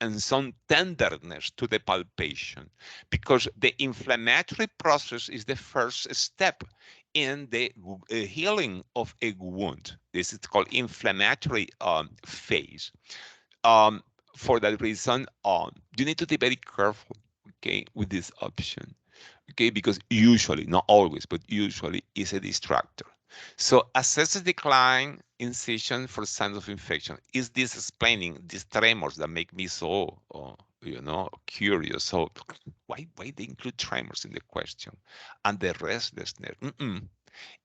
and some tenderness to the palpation, because the inflammatory process is the first step in the healing of a wound. This is called inflammatory phase. For that reason, you need to be very careful, okay, with this option, okay, because usually, not always, but usually is a distractor. So assess the decline incision for signs of infection. Is this explaining these tremors that make me so, curious? So why they include tremors in the question? And the restlessness.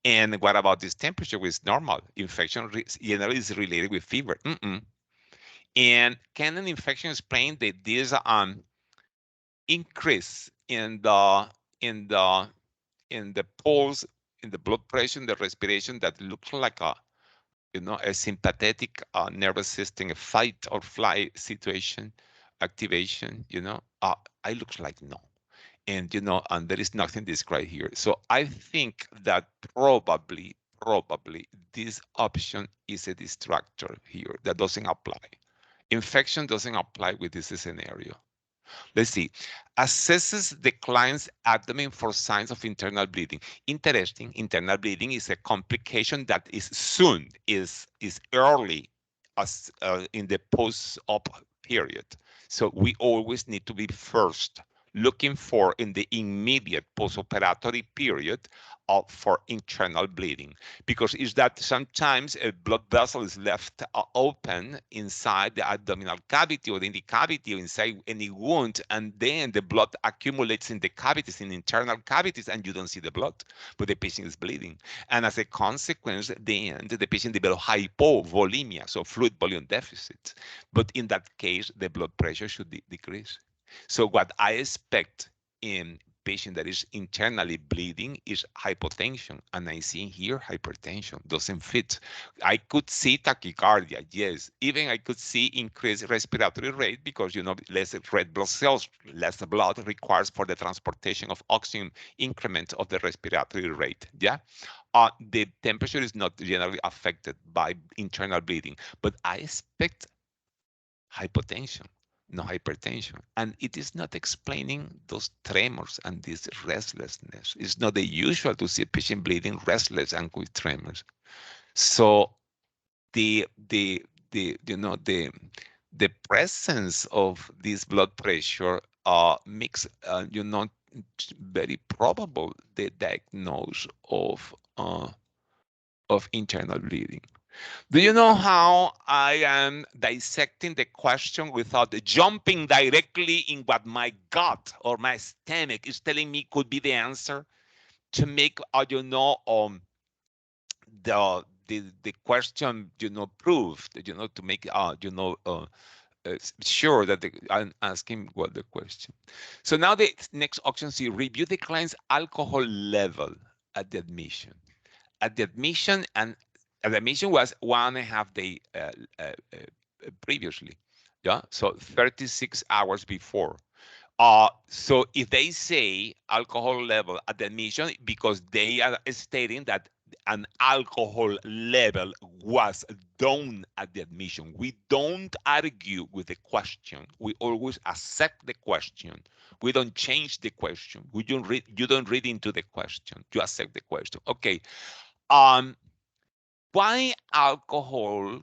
And what about this temperature, which is normal? Infection generally is related with fever. And can an infection explain that this increase in the pulse, in the blood pressure, in the respiration that looks like a sympathetic nervous system, a fight or flight situation activation? I looks like no. And and there is nothing described here. So I think that probably this option is a distractor here that doesn't apply. Infection doesn't apply with this scenario. Let's see. Assesses the client's abdomen for signs of internal bleeding. Interesting. Internal bleeding is a complication that is soon, is early as in the post-op period. So we always need to be first looking for in the immediate post-operatory period for internal bleeding, because is that sometimes a blood vessel is left open inside the abdominal cavity or in the cavity or inside any wound, and then the blood accumulates in the cavities, in internal cavities, and you don't see the blood, but the patient is bleeding. And as a consequence, then the patient develops hypovolemia, so fluid volume deficit. But in that case, the blood pressure should decrease. So what I expect in patient that is internally bleeding is hypotension, and I see here hypertension doesn't fit. I could see tachycardia, yes. Even I could see increased respiratory rate because less red blood cells, less blood requires for the transportation of oxygen, increment of the respiratory rate. Yeah, the temperature is not generally affected by internal bleeding, but I expect hypotension, no hypertension. And it is not explaining those tremors and this restlessness. It's not the usual to see a patient bleeding restless and with tremors. So the presence of this blood pressure makes very probable the diagnosis of internal bleeding. Do you know how I am dissecting the question without jumping directly in what my gut or my stomach is telling me could be the answer, to make the question proved, to make sure that I'm asking what the question. So now the next option C, review the client's alcohol level at the admission. At the admission, and the admission was 1.5 days previously. Yeah, so 36 hours before. So if they say alcohol level at the admission, because they are stating that an alcohol level was done at the admission. We don't argue with the question. We always accept the question. We don't change the question. You don't read into the question. You accept the question. Okay. Why alcohol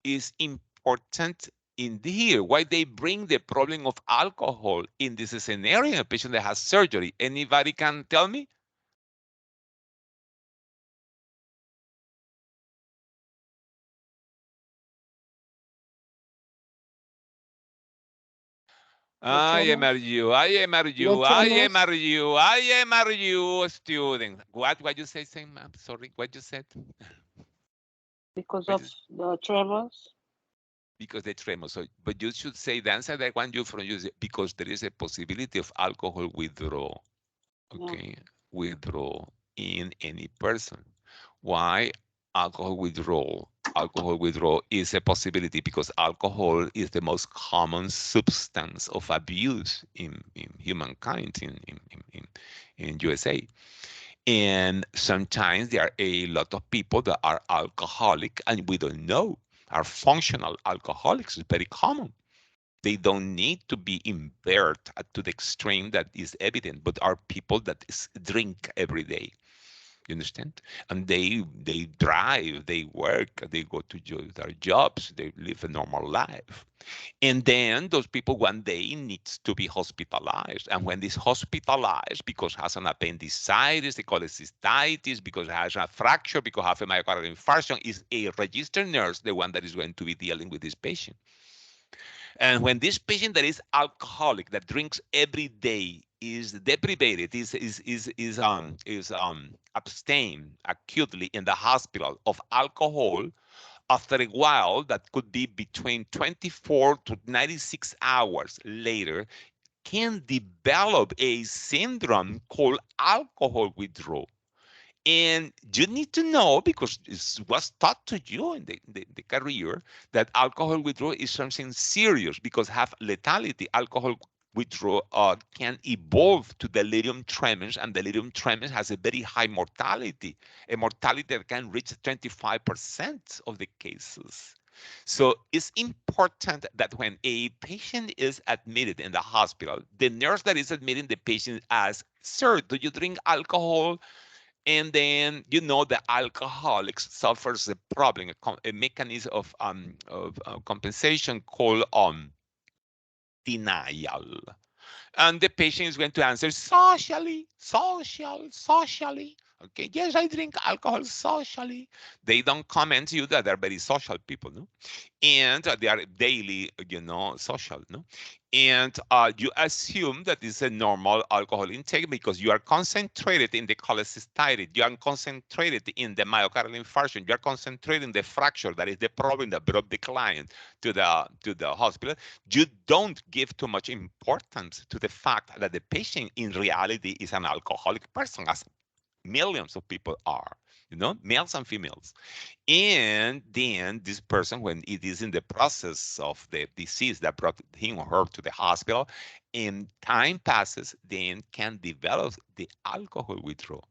is important in here? Why they bring the problem of alcohol in this scenario, a patient that has surgery? Anybody can tell me? I am you, student. What you say, Sam? I'm sorry, what you said? Because of the tremors? Because the tremors. So, but you should say the answer that I want you from you is because there is a possibility of alcohol withdrawal. Okay, yeah. Withdrawal in any person. Why alcohol withdrawal? Alcohol withdrawal is a possibility because alcohol is the most common substance of abuse in humankind in USA. And sometimes there are a lot of people that are alcoholic and we don't know, are functional alcoholics. It's very common. They don't need to be impaired to the extreme that is evident, but are people that drink every day. You understand? And they drive, they work, they go to their jobs, they live a normal life. And then those people one day needs to be hospitalized. And when this hospitalized because has an appendicitis, they call it cystitis, because it has a fracture, because have a myocardial infarction, is a registered nurse the one that is going to be dealing with this patient. And when this patient that is alcoholic, that drinks every day, is deprivated, is abstain acutely in the hospital of alcohol, after a while, that could be between 24 to 96 hours later, can develop a syndrome called alcohol withdrawal. And you need to know, because it was taught to you in the career, that alcohol withdrawal is something serious, because have lethality. Alcohol withdrawal can evolve to delirium tremens, and delirium tremens has a very high mortality, a mortality that can reach 25% of the cases. So it's important that when a patient is admitted in the hospital, the nurse that is admitting the patient asks, "Sir, do you drink alcohol?" And then the alcoholics suffers a problem, a mechanism of compensation called denial. And the patient is going to answer socially, socially. Okay, yes, I drink alcohol socially. They don't comment to you that they're very social people, no? And they are daily, social, no? And you assume that it's a normal alcohol intake because you are concentrated in the cholecystitis, you are concentrated in the myocardial infarction, you are concentrated in the fracture that is the problem that brought the client to the hospital. You don't give too much importance to the fact that the patient in reality is an alcoholic person, as millions of people are, males and females. And then this person, when it is in the process of the disease that brought him or her to the hospital, and time passes, then can develop the alcohol withdrawal.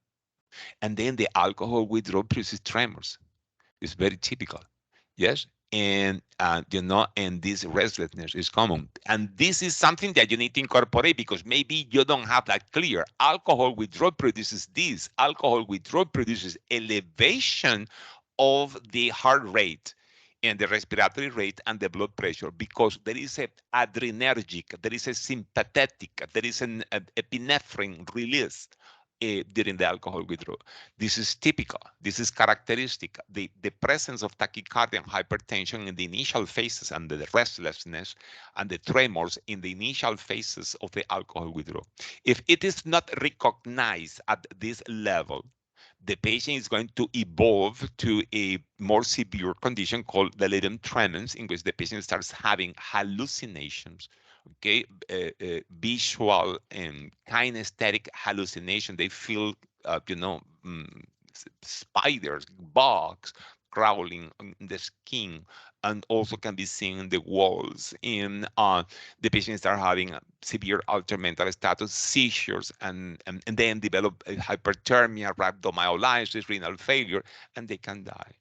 And then the alcohol withdrawal produces tremors. It's very typical. Yes. And this restlessness is common. And this is something that you need to incorporate, because maybe you don't have that clear. Alcohol withdrawal produces this. Alcohol withdrawal produces elevation of the heart rate and the respiratory rate and the blood pressure, because there is a adrenergic, there is a sympathetic, there is an epinephrine release during the alcohol withdrawal. This is typical. This is characteristic. The presence of tachycardia and hypertension in the initial phases, and the restlessness and the tremors in the initial phases of the alcohol withdrawal. If it is not recognized at this level, the patient is going to evolve to a more severe condition called delirium tremens, in which the patient starts having hallucinations, okay, visual and kinesthetic hallucination. They feel, spiders, bugs crawling on the skin, and also can be seen in the walls. And the patients start having severe altered mental status, seizures, and then develop hyperthermia, rhabdomyolysis, renal failure, and they can die.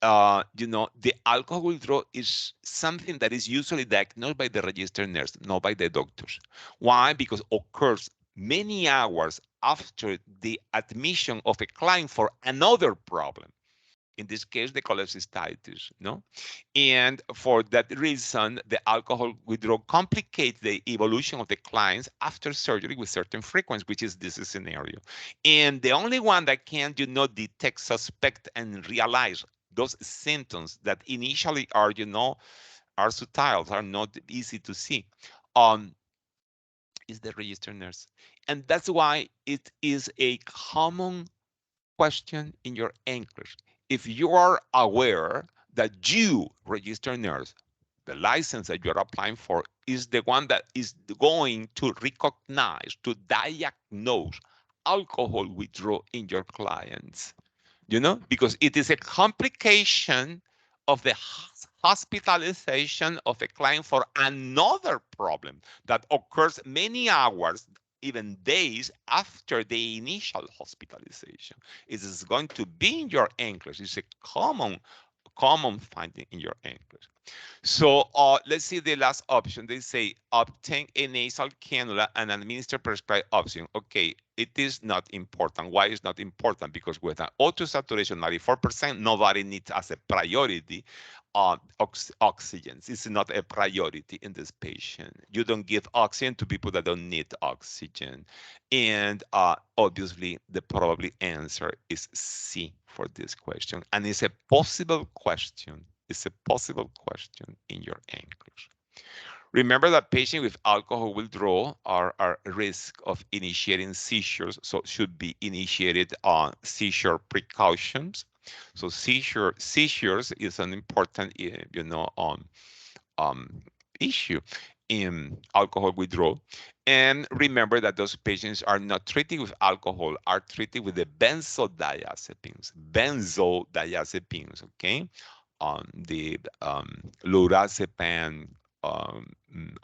The alcohol withdrawal is something that is usually diagnosed by the registered nurse, not by the doctors. Why? Because occurs many hours after the admission of a client for another problem. In this case, the cholecystitis, no? And for that reason, the alcohol withdrawal complicates the evolution of the clients after surgery with certain frequency, which is this scenario. And the only one that can, detect, suspect, and realize those symptoms that initially are subtle, are not easy to see, um, is the registered nurse. And that's why it is a common question in your Nclex. If you are aware that you, registered nurse, the license that you're applying for is the one that is going to recognize, to diagnose alcohol withdrawal in your clients, because it is a complication of the hospitalization of a client for another problem that occurs many hours, even days after the initial hospitalization. It is going to be in your Nclex. It's a common common finding in your Nclex. So let's see the last option. They say obtain a nasal cannula and administer prescribed option. Okay, it is not important. Why is not important? Because with an auto saturation 94%, nobody needs as a priority oxygen. It's not a priority in this patient. You don't give oxygen to people that don't need oxygen. And obviously, the probably answer is C for this question. And it's a possible question. It's a possible question in your English. Remember that patients with alcohol withdrawal are at risk of initiating seizures, so should be initiated on seizure precautions. So seizures is an important, um, issue in alcohol withdrawal. And remember that those patients are not treated with alcohol, are treated with the benzodiazepines. Benzodiazepines, okay? The lorazepam,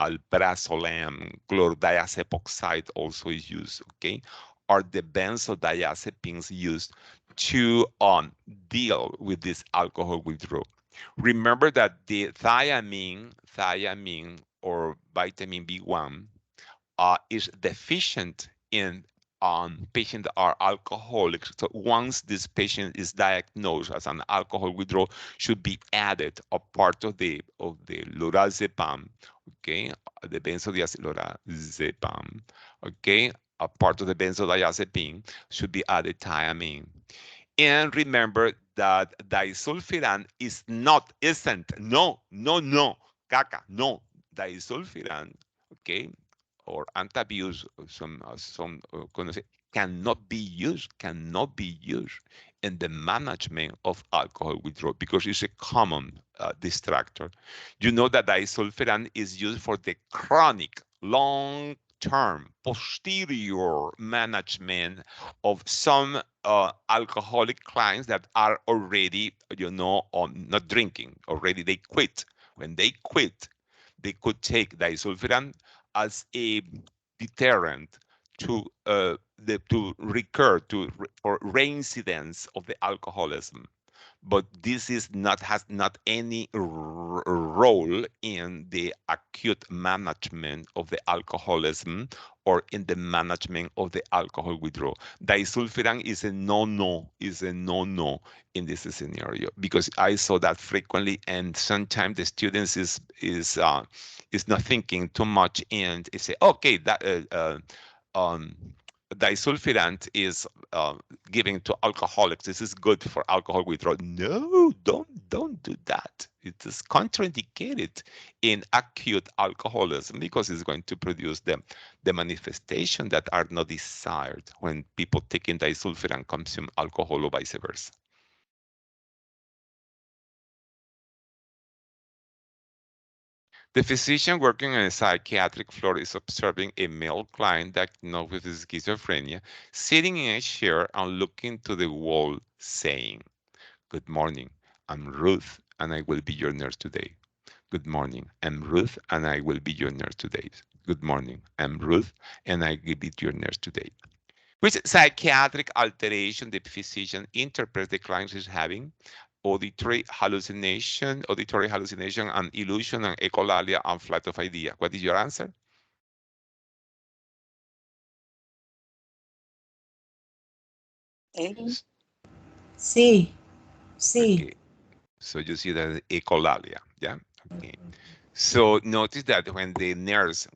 alprazolam, chlordiazepoxide also is used, okay? Are the benzodiazepines used to deal with this alcohol withdrawal. Remember that the thiamine or vitamin B1 is deficient in patients that are alcoholics. So once this patient is diagnosed as an alcohol withdrawal, should be added a part of the lorazepam, okay, the benzodiazepam, okay, a part of the benzodiazepine should be added thiamine. And remember that disulfiram is not, isn't, no, caca, no, disulfiram, okay, or antabuse, cannot be used in the management of alcohol withdrawal because it's a common distractor. You know that disulfiram is used for the chronic, long-term, posterior management of some alcoholic clients that are already, not drinking. Already they quit. When they quit, they could take disulfiram as a deterrent to to recur to for reincidence of the alcoholism, but this is not has not any role in the acute management of the alcoholism or in the management of the alcohol withdrawal. Disulfiram is a no in this scenario because I saw that frequently, and sometimes the students is not thinking too much and say, okay, that um, disulfiram is giving to alcoholics. This is good for alcohol withdrawal. No, don't do that. It is contraindicated in acute alcoholism because it's going to produce the manifestation that are not desired when people taking disulfiram consume alcohol or vice versa. The physician working on a psychiatric floor is observing a male client diagnosed with schizophrenia sitting in a chair and looking to the wall saying, "Good morning, I'm Ruth and I will be your nurse today. Good morning, I'm Ruth and I will be your nurse today. Good morning, I'm Ruth and I will be your nurse today." Which psychiatric alteration the physician interprets the client is having? Auditory hallucination and illusion and echolalia and flight of idea. What is your answer? A. Sí, sí. Okay, so you see that echolalia, yeah? Okay. So notice that when the nurse,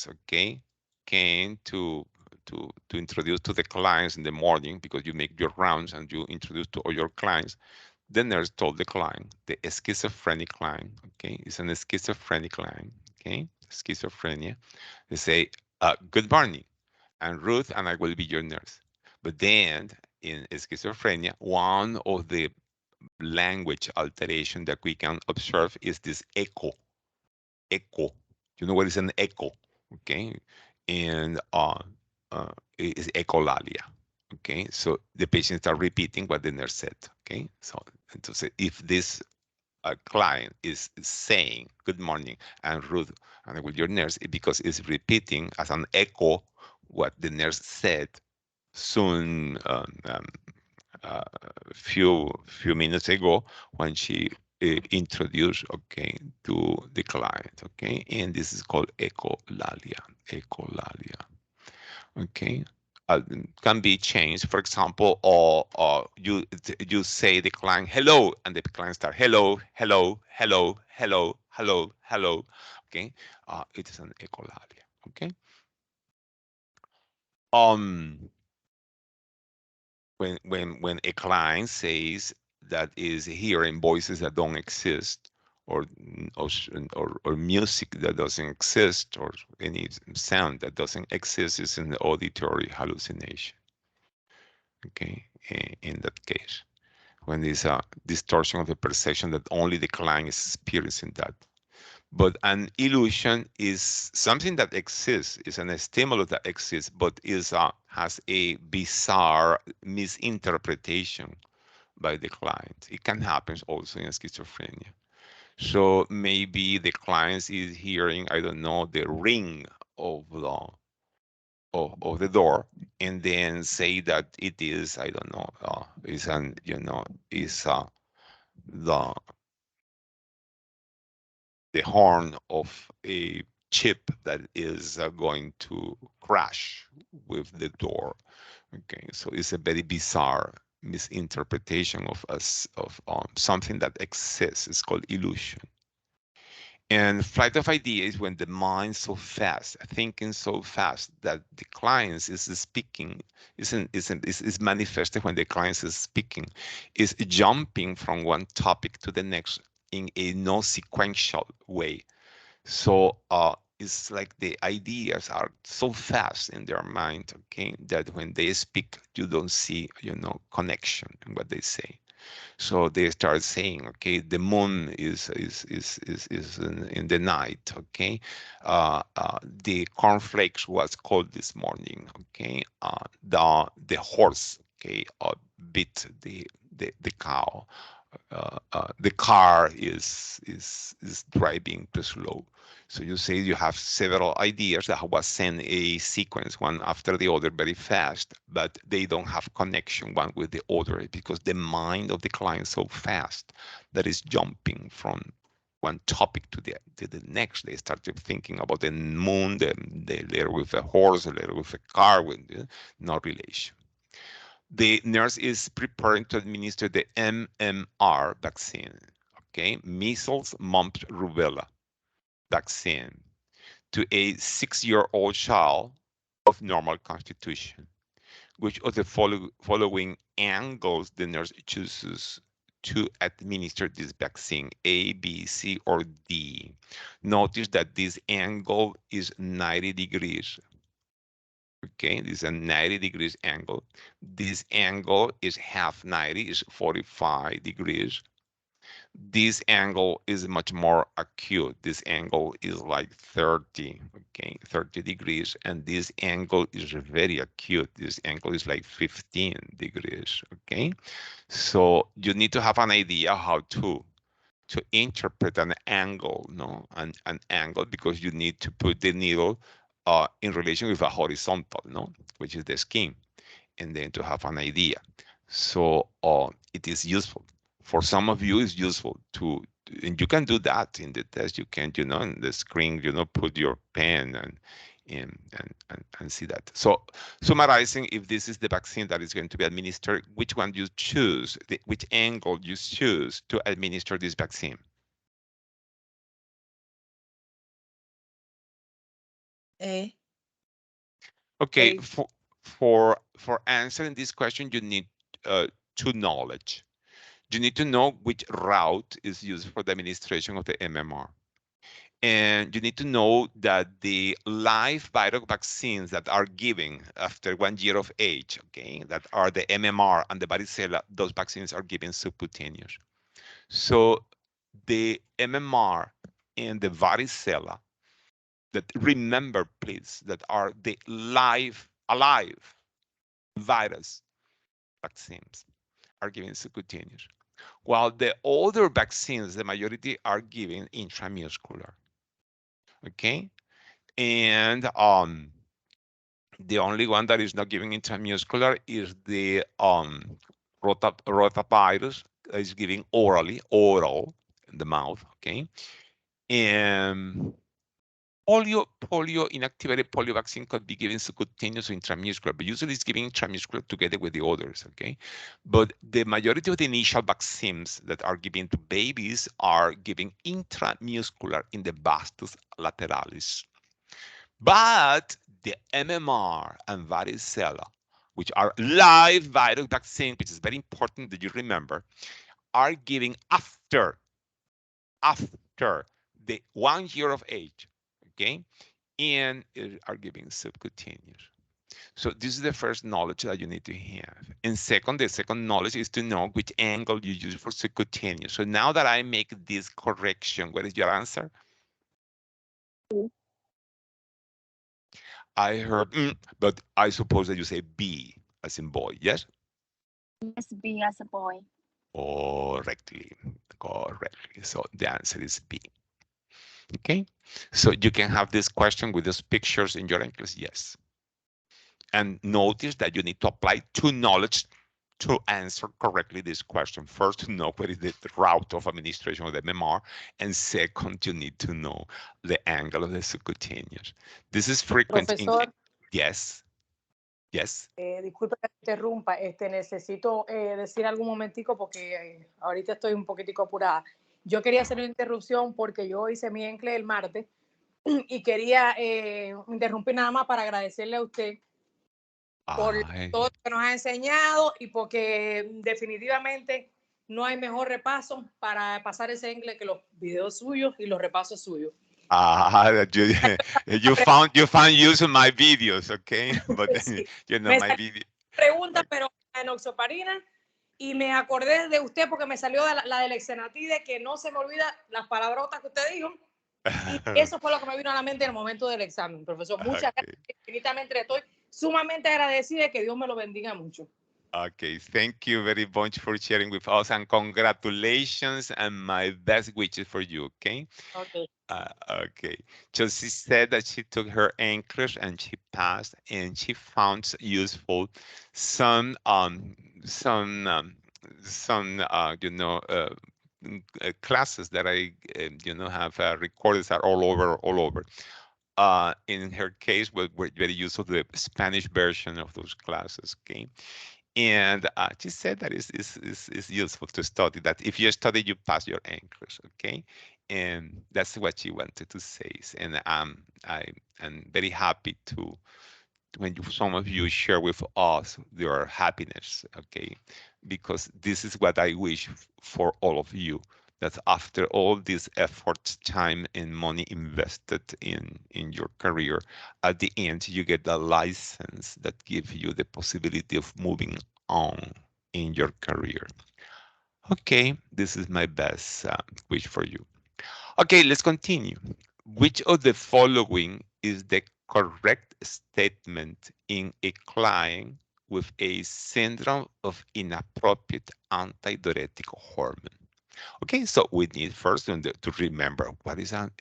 okay, came to introduce to the clients in the morning because you make your rounds and you introduce to all your clients. The nurse told the client, the schizophrenic client, okay, it's an schizophrenic client, okay, schizophrenia. They say, "Good morning, and Ruth and I will be your nurse." But then in schizophrenia, one of the language alteration that we can observe is this echo. You know what is an echo, okay? And is echolalia, okay? So the patients are repeating what the nurse said, okay? So if this client is saying "Good morning" and Ruth and with your nurse, because it's repeating as an echo what the nurse said, soon few minutes ago when she introduced, okay, to the client, okay, and this is called echolalia. Echolalia, okay. Can be changed. For example, or you say the client hello, and the client start hello, hello, hello, hello, hello, hello. Okay, it is an echolalia. Okay. Um, when a client says that is hearing voices that don't exist, or or music that doesn't exist, or any sound that doesn't exist, is an auditory hallucination. Okay, in that case, when there's a distortion of the perception that only the client is experiencing that. But an illusion is something that exists, is an stimulus that exists, but has a bizarre misinterpretation by the client. It can happen also in schizophrenia. So maybe the client is hearing, I don't know, the ring of the door, and then say that it is, I don't know, is an is the horn of a chip that is going to crash with the door. Okay, so it's a very bizarre misinterpretation of us of something that exists. It's called illusion. And flight of idea is when the mind so fast, thinking so fast that the client is speaking, is manifested when the client is speaking, is jumping from one topic to the next in a no sequential way. So it's like the ideas are so fast in their mind, okay, that when they speak, you don't see, connection in what they say. So they start saying, okay, the moon is in the night, okay. The cornflakes was cold this morning, okay. The horse, okay, beat the cow. The car is driving too slow. So you say you have several ideas that was sent a sequence one after the other very fast, but they don't have connection one with the other because the mind of the client is so fast that is jumping from one topic to the next. They started thinking about the moon, the later with a horse, the later with a car, with no relation. The nurse is preparing to administer the MMR vaccine, okay, measles, mumps, rubella vaccine to a 6-year-old child of normal constitution. Which of the following angles the nurse chooses to administer this vaccine, A, B, C, or D? Notice that this angle is 90 degrees. Okay, this is a 90 degrees angle. This angle is half 90, is 45 degrees. This angle is much more acute. This angle is like 30, okay, 30 degrees. And this angle is very acute. This angle is like 15 degrees, okay? So you need to have an idea how to interpret an angle, no, an angle, because you need to put the needle in relation with a horizontal, no, which is the skin, and then to have an idea. So it is useful. For some of you, it's useful to, and you can do that in the test. You can, in the screen, put your pen and see that. So summarizing, if this is the vaccine that is going to be administered, which one you choose, which angle you choose to administer this vaccine? A. Okay, A. for answering this question, you need two knowledge. You need to know which route is used for the administration of the MMR. And you need to know that the live viral vaccines that are given after 1 year of age, okay, that are the MMR and the varicella, those vaccines are given subcutaneous. So the MMR and the varicella, that remember please, that are the alive virus vaccines, are given subcutaneous. While the other vaccines, the majority are given intramuscular. Okay, and the only one that is not given intramuscular is the rotavirus is giving orally, oral, in the mouth, okay? And polio inactivated polio vaccine could be given subcutaneous or intramuscular, but usually it's given intramuscular together with the others, okay? But the majority of the initial vaccines that are given to babies are given intramuscular in the vastus lateralis. But the MMR and varicella, which are live virus vaccine, which is very important that you remember, are given after the 1 year of age, okay? And are giving subcutaneous. So this is the first knowledge that you need to have. And second, the second knowledge is to know which angle you use for subcutaneous. So now that I make this correction, what is your answer? I heard, but I suppose that you say B as in boy, yes? Yes, B as a boy. Correctly. So the answer is B. Okay, so you can have this question with those pictures in your Nclex, yes. And notice that you need to apply two knowledge to answer correctly this question. First, to know what is the route of administration of the MMR, and second, you need to know the angle of the subcutaneous. This is frequent. Profesor, yes. Yes. Disculpe que te interrumpa, necesito decir algún momentico porque ahorita estoy un poquitico apurada. Yo quería hacer una interrupción porque yo hice mi Nclex el martes y quería interrumpir nada más para agradecerle a usted por todo lo que nos ha enseñado y porque definitivamente no hay mejor repaso para pasar ese Nclex que los videos suyos y los repasos suyos. You found use of my videos, okay? But sí. you know my video. Pregunta, pero enoxaparina, y me acordé de usted porque me salió la del exenatide, que no se me olvida las palabrotas que usted dijo. Y eso fue lo que me vino a la mente en el momento del examen, profesor. Muchas gracias, infinitamente estoy sumamente agradecida y que Dios me lo bendiga mucho. Okay, thank you very much for sharing with us, and congratulations and my best wishes for you, okay? Okay. Okay. So she said that she took her Nclex and she passed, and she found useful some classes that I have recorded are all over. In her case, were very useful the Spanish version of those classes. Okay. And she said that it's useful to study, that if you study, you pass your Nclex, okay? And that's what she wanted to say. And I am very happy to, when some of you share with us your happiness, okay? Because this is what I wish for all of you, that after all this effort, time, and money invested in your career, at the end you get a license that gives you the possibility of moving on in your career. Okay, this is my best wish for you. Okay, let's continue. Which of the following is the correct statement in a client with a syndrome of inappropriate antidiuretic hormone? Okay, so we need first to remember what is an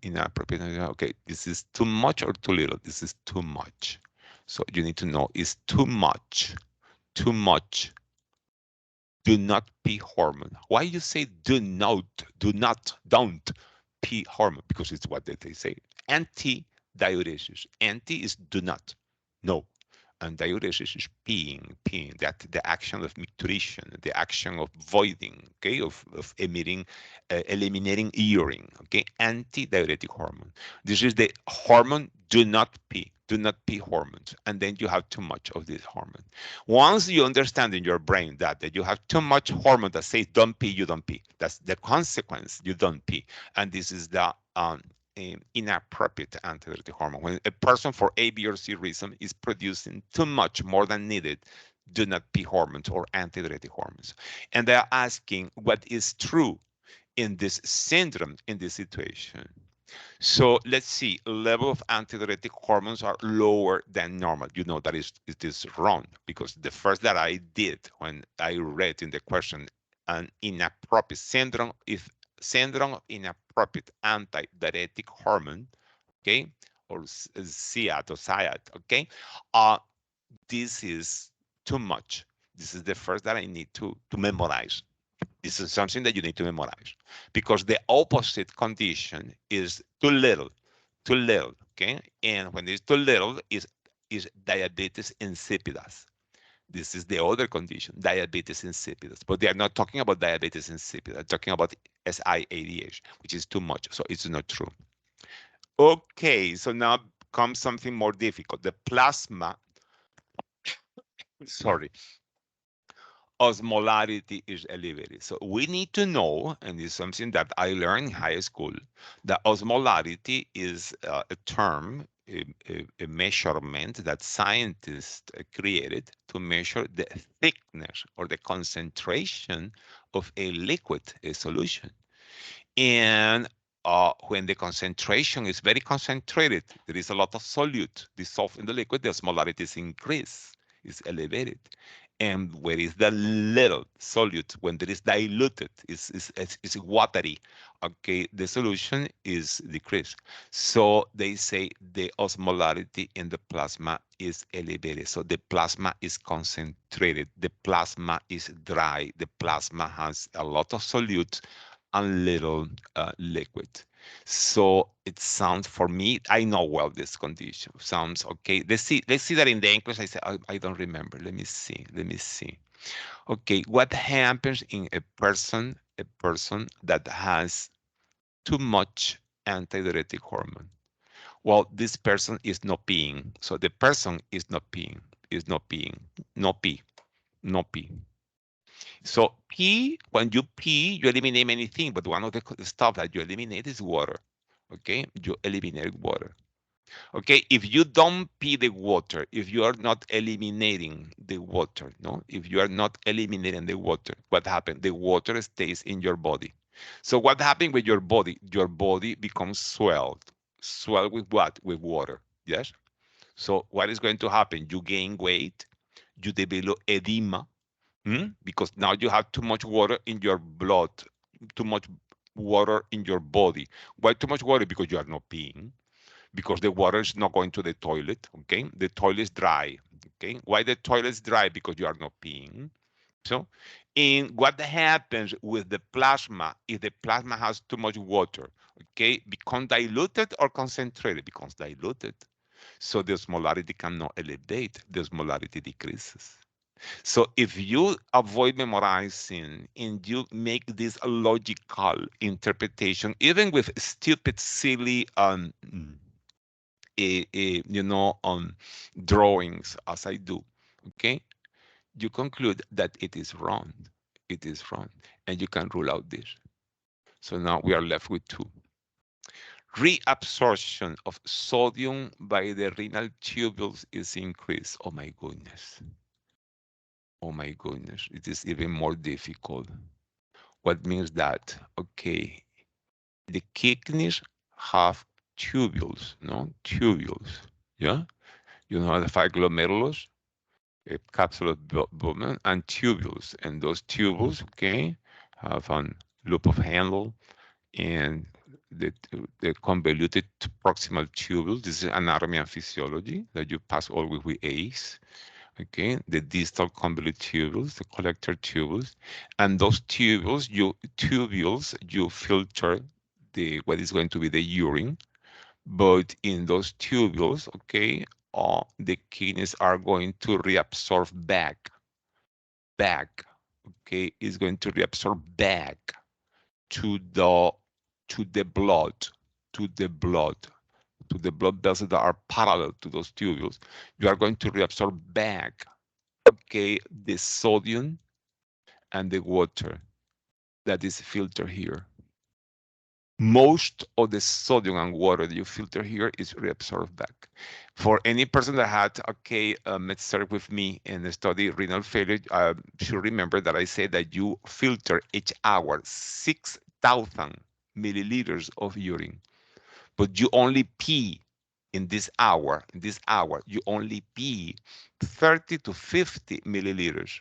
inappropriate. Okay, this is too much or too little. This is too much. So you need to know is too much. Too much. Do not pee hormone. Why you say do not, don't pee hormone? Because it's what they say. Anti-diuresis. Anti is do not. No. And diuresis is peeing, that the action of micturition, the action of voiding, okay, of emitting, eliminating urine, okay, anti-diuretic hormone. This is the hormone, do not pee hormones, and then you have too much of this hormone. Once you understand in your brain that you have too much hormone that says don't pee, you don't pee. That's the consequence, you don't pee. And this is the inappropriate antidiuretic hormone. When a person for A, B, or C reason is producing too much, more than needed, do not pee hormones or antidiuretic hormones. And they're asking what is true in this syndrome, in this situation. So let's see, level of antidiuretic hormones are lower than normal. You know that it is wrong, because the first that I did when I read in the question an inappropriate syndrome, if syndrome of inappropriate antidiuretic hormone, okay, or SIAD or SIAD, okay, this is too much. This is the first that I need to memorize. This is something that you need to memorize, because the opposite condition is too little, okay? And when it's too little, is diabetes insipidus. This is the other condition, diabetes insipidus. But they are not talking about diabetes insipidus. They're talking about SIADH, which is too much. So it's not true. Okay, so now comes something more difficult. The plasma, sorry, osmolarity is elevated. So we need to know, and it's something that I learned in high school, that osmolarity is a term, a measurement that scientists created to measure the thickness or the concentration of a liquid, a solution. And when the concentration is very concentrated, there is a lot of solute dissolved in the liquid, the osmolarity is increased, is elevated. And where is the little solute, when there is diluted, is watery, okay, the solution is decreased. So they say the osmolarity in the plasma is elevated. So the plasma is concentrated, the plasma is dry, the plasma has a lot of solute and little liquid. So it sounds, for me, I know well this condition. Sounds okay. Let's see that in the English. I say I don't remember. Let me see. Okay, what happens in a person that has too much antidiuretic hormone? Well, this person is not peeing. So the person is not peeing, no pee, no pee. So pee, when you pee, you eliminate many things, but one of the stuff that you eliminate is water. Okay, you eliminate water. Okay, if you don't pee the water, if you are not eliminating the water, no, if you are not eliminating the water, what happens? The water stays in your body. So what happens with your body? Your body becomes swelled. Swelled with what? With water. Yes. So what is going to happen? You gain weight. You develop edema. Because now you have too much water in your blood, too much water in your body. Why too much water? Because you are not peeing, because the water is not going to the toilet, okay? The toilet is dry, okay? Why the toilet is dry? Because you are not peeing. So, and what happens with the plasma, if the plasma has too much water, okay, become diluted or concentrated? Becomes diluted. So the osmolarity cannot elevate, the osmolarity decreases. So if you avoid memorizing and you make this logical interpretation, even with stupid, silly, drawings, as I do, okay, you conclude that it is wrong. It is wrong, and you can rule out this. So now we are left with two. Reabsorption of sodium by the renal tubules is increased. Oh my goodness. Oh my goodness, it is even more difficult. What means that? Okay, the kidneys have tubules, no? Tubules, yeah? You know, the five glomerulus, a capsule of Bowman, and tubules. And those tubules, okay, have a loop of handle and the convoluted proximal tubules. This is anatomy and physiology that you pass always with A's. Okay, the distal convolute tubules, the collector tubules, and those tubules you filter what is going to be the urine, but in those tubules, okay, the kidneys are going to reabsorb back, okay, is going to reabsorb back to the blood, to the blood, to the blood vessels that are parallel to those tubules. You are going to reabsorb back, okay, the sodium and the water that is filtered here. Most of the sodium and water that you filter here is reabsorbed back. For any person that had, okay, started with me and study renal failure, should remember that I said that you filter each hour 6,000 milliliters of urine, but you only pee in this hour, you only pee 30 to 50 milliliters.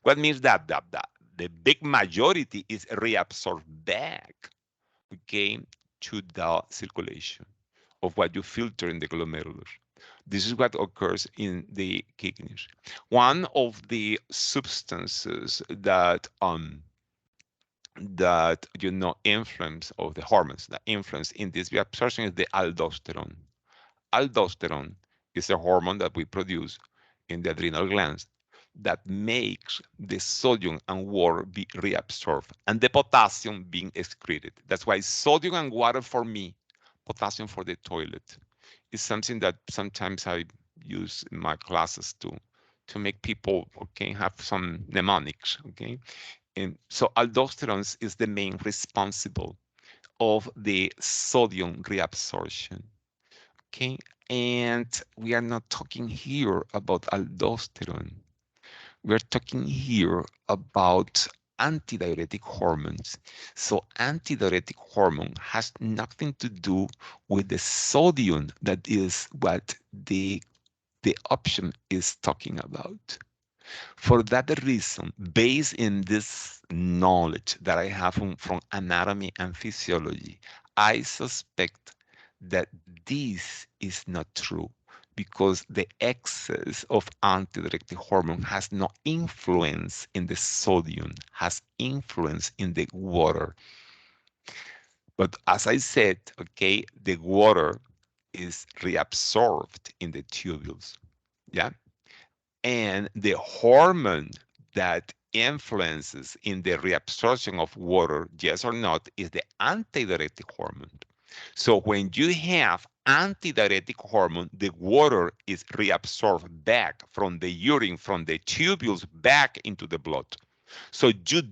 What means that? The big majority is reabsorbed back, okay, to the circulation of what you filter in the glomerulus. This is what occurs in the kidneys. One of the substances that influence of the hormones that influence in this reabsorption is the aldosterone. Aldosterone is a hormone that we produce in the adrenal glands that makes the sodium and water be reabsorbed and the potassium being excreted. That's why sodium and water for me, potassium for the toilet, is something that sometimes I use in my classes to make people have some mnemonics. And so aldosterone is the main responsible of the sodium reabsorption. Okay, and we are not talking here about aldosterone. We're talking here about antidiuretic hormones. So antidiuretic hormone has nothing to do with the sodium that is what the option is talking about. For that reason, based in this knowledge that I have from anatomy and physiology, I suspect that this is not true because the excess of antidiuretic hormone has no influence in the sodium, has influence in the water. But as I said, okay, the water is reabsorbed in the tubules. Yeah. And the hormone that influences in the reabsorption of water, yes or not, is the antidiuretic hormone. So when you have antidiuretic hormone, the water is reabsorbed back from the urine, from the tubules back into the blood. So this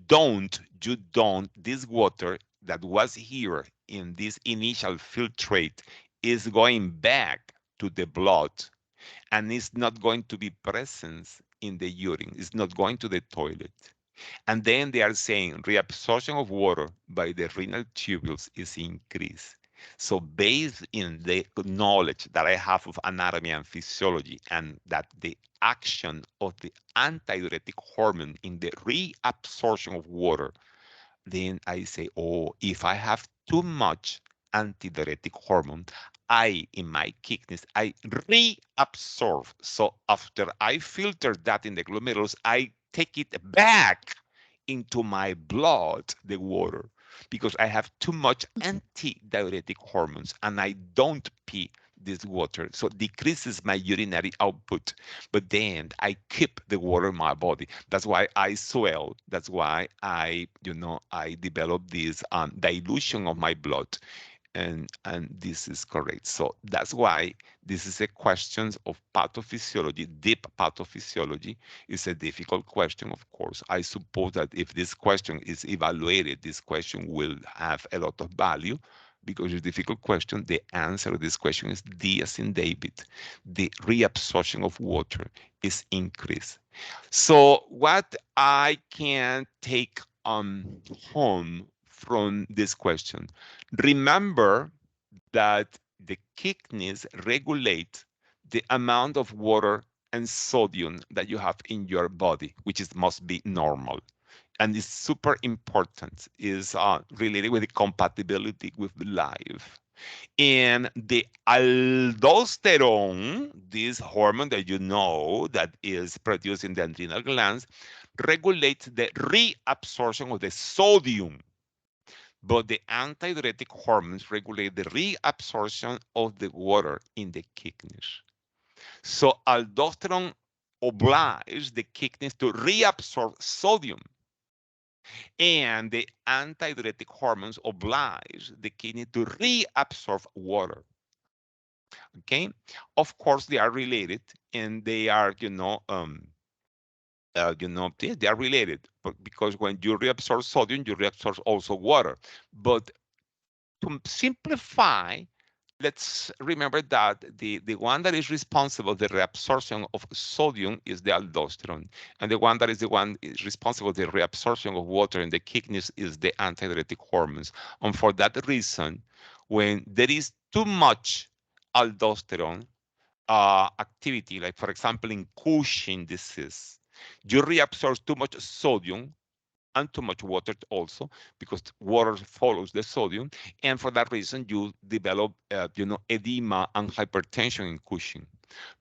water that was here in this initial filtrate is going back to the blood and it's not going to be present in the urine. It's not going to the toilet. And then they are saying reabsorption of water by the renal tubules is increased. So based in the knowledge that I have of anatomy and physiology and that the action of the antidiuretic hormone in the reabsorption of water, then I say, oh, if I have too much antidiuretic hormone, in my kidneys, I reabsorb. So after I filter that in the glomerulus, I take it back into my blood, the water, because I have too much antidiuretic hormones and I don't pee this water. So decreases my urinary output, but then I keep the water in my body. That's why I swell. That's why I develop this dilution of my blood. And this is correct. So that's why this is a question of pathophysiology, deep pathophysiology. Is a difficult question, of course. I suppose that if this question is evaluated, this question will have a lot of value because it's a difficult question. The answer to this question is D as in David. The reabsorption of water is increased. So what I can take home from this question, remember that the kidneys regulate the amount of water and sodium that you have in your body, which must be normal. And it's super important, is related with the compatibility with life. And the aldosterone, this hormone that that is produced in the adrenal glands, regulates the reabsorption of the sodium. But the antidiuretic hormones regulate the reabsorption of the water in the kidneys. So aldosterone obliges the kidneys to reabsorb sodium. And the antidiuretic hormones oblige the kidney to reabsorb water. Okay, of course they are related, and they are, they are related, but because when you reabsorb sodium, you reabsorb also water. But to simplify, let's remember that the one that is responsible the reabsorption of sodium is the aldosterone, and the one that is responsible the reabsorption of water in the kidneys is the antidiuretic hormones. And for that reason, when there is too much aldosterone activity, like for example in Cushing disease, you reabsorb too much sodium and too much water also, because water follows the sodium, and for that reason you develop edema and hypertension in Cushing.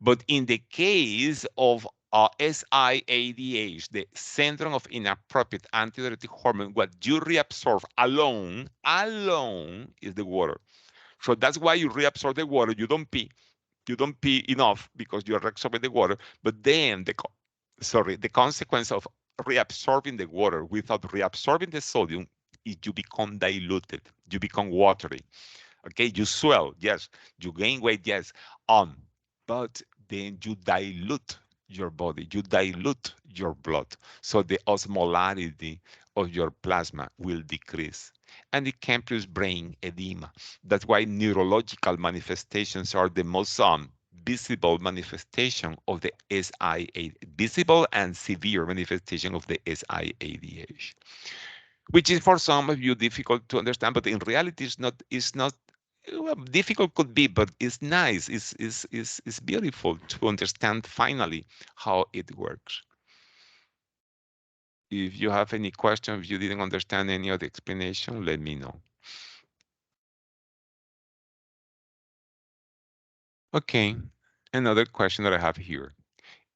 But in the case of SIADH, the syndrome of inappropriate antidiuretic hormone, what you reabsorb alone is the water. So that's why you reabsorb the water. You don't pee. You don't pee enough because you're reabsorbing the water. But then the consequence of reabsorbing the water without reabsorbing the sodium is you become diluted. You become watery. Okay, you swell, yes. You gain weight, yes. But then you dilute your body. You dilute your blood. So the osmolarity of your plasma will decrease. And it can produce brain edema. That's why neurological manifestations are the most visible manifestation of the SIA, visible and severe manifestation of the SIADH, which is for some of you difficult to understand, but in reality it's not well, difficult could be, but it's nice. It's beautiful to understand finally how it works. If you have any question, if you didn't understand any of the explanation, let me know. Okay, another question that I have here.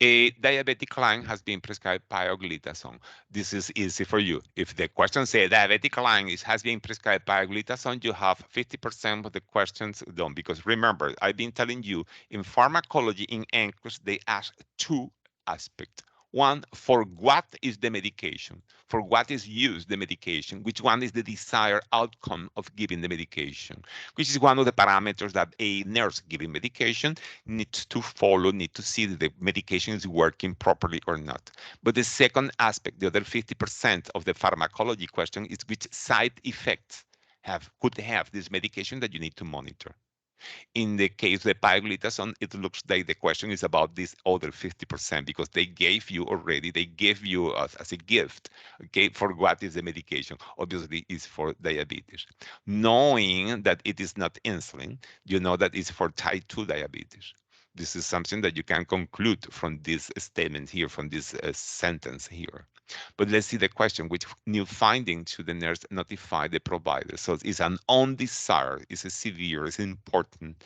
A diabetic client has been prescribed pioglitazone. This is easy for you. If the question says diabetic client has been prescribed pioglitazone, you have 50% of the questions done. Because remember, I've been telling you in pharmacology, in Nclex, they ask two aspects. One, for what is the medication? For what is used the medication? Which one is the desired outcome of giving the medication? Which is one of the parameters that a nurse giving medication needs to follow, need to see that the medication is working properly or not. But the second aspect, the other 50% of the pharmacology question is which side effects could have this medication that you need to monitor. In the case of the pioglitazone, it looks like the question is about this other 50% because they gave you already, they gave you as a gift, okay, for what is the medication. Obviously, it's for diabetes. Knowing that it is not insulin, you know that it's for type 2 diabetes. This is something that you can conclude from this statement here, from this sentence here. But let's see the question, which new finding should the nurse notify the provider? So it's an undesired, it's a severe, it's important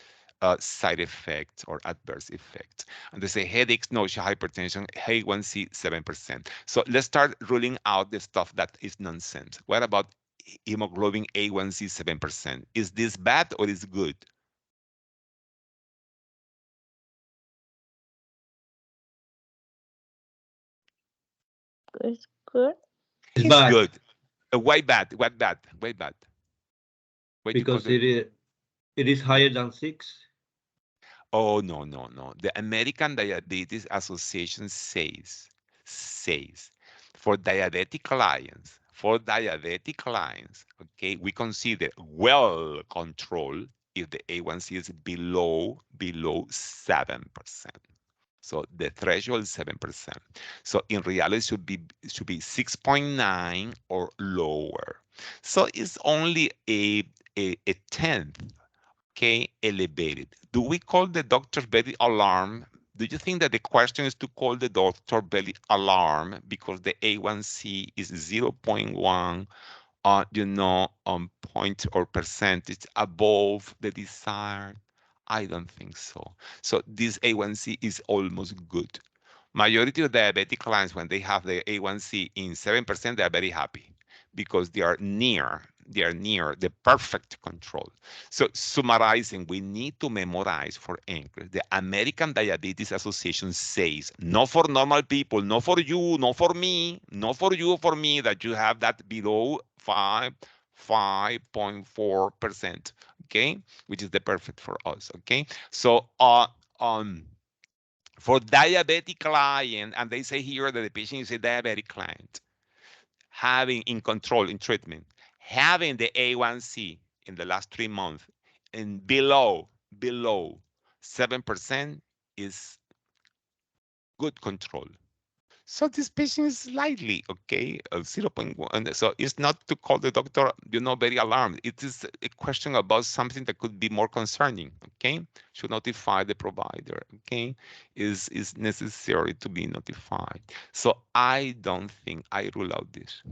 side effect or adverse effect. And they say headaches, nausea, hypertension, A1C 7%. So let's start ruling out the stuff that is nonsense. What about hemoglobin A1C 7%? Is this bad or is good? It's good. It's It's bad good. Why bad? What bad? Why bad? Why you call because it is higher than 6. Oh, no, no, no. The American Diabetes Association says for diabetic clients, okay, we consider well controlled if the A1C is below 7%. So the threshold is 7%. So in reality, it should be 6.9 or lower. So it's only a tenth, okay, elevated. Do we call the doctor very alarmed? Do you think that the question is to call the doctor very alarmed because the A1C is 0.1, point or percentage above the desired? I don't think so. So this A1C is almost good. Majority of diabetic clients, when they have the A1C in 7%, they are very happy because they are near the perfect control. So summarizing, we need to memorize for Nclex. The American Diabetes Association says, not for normal people, not for you, not for me, not for you, for me, that you have that below 5.4%, okay? Which is the perfect for us, okay? So for diabetic client, and they say here that the patient is a diabetic client, having in control in treatment, having the A1C in the last 3 months and below 7% is good control. So this patient is slightly okay, 0.1. So it's not to call the doctor, very alarmed. It is a question about something that could be more concerning. Okay, should notify the provider. Okay, is necessary to be notified. So I don't think I rule out this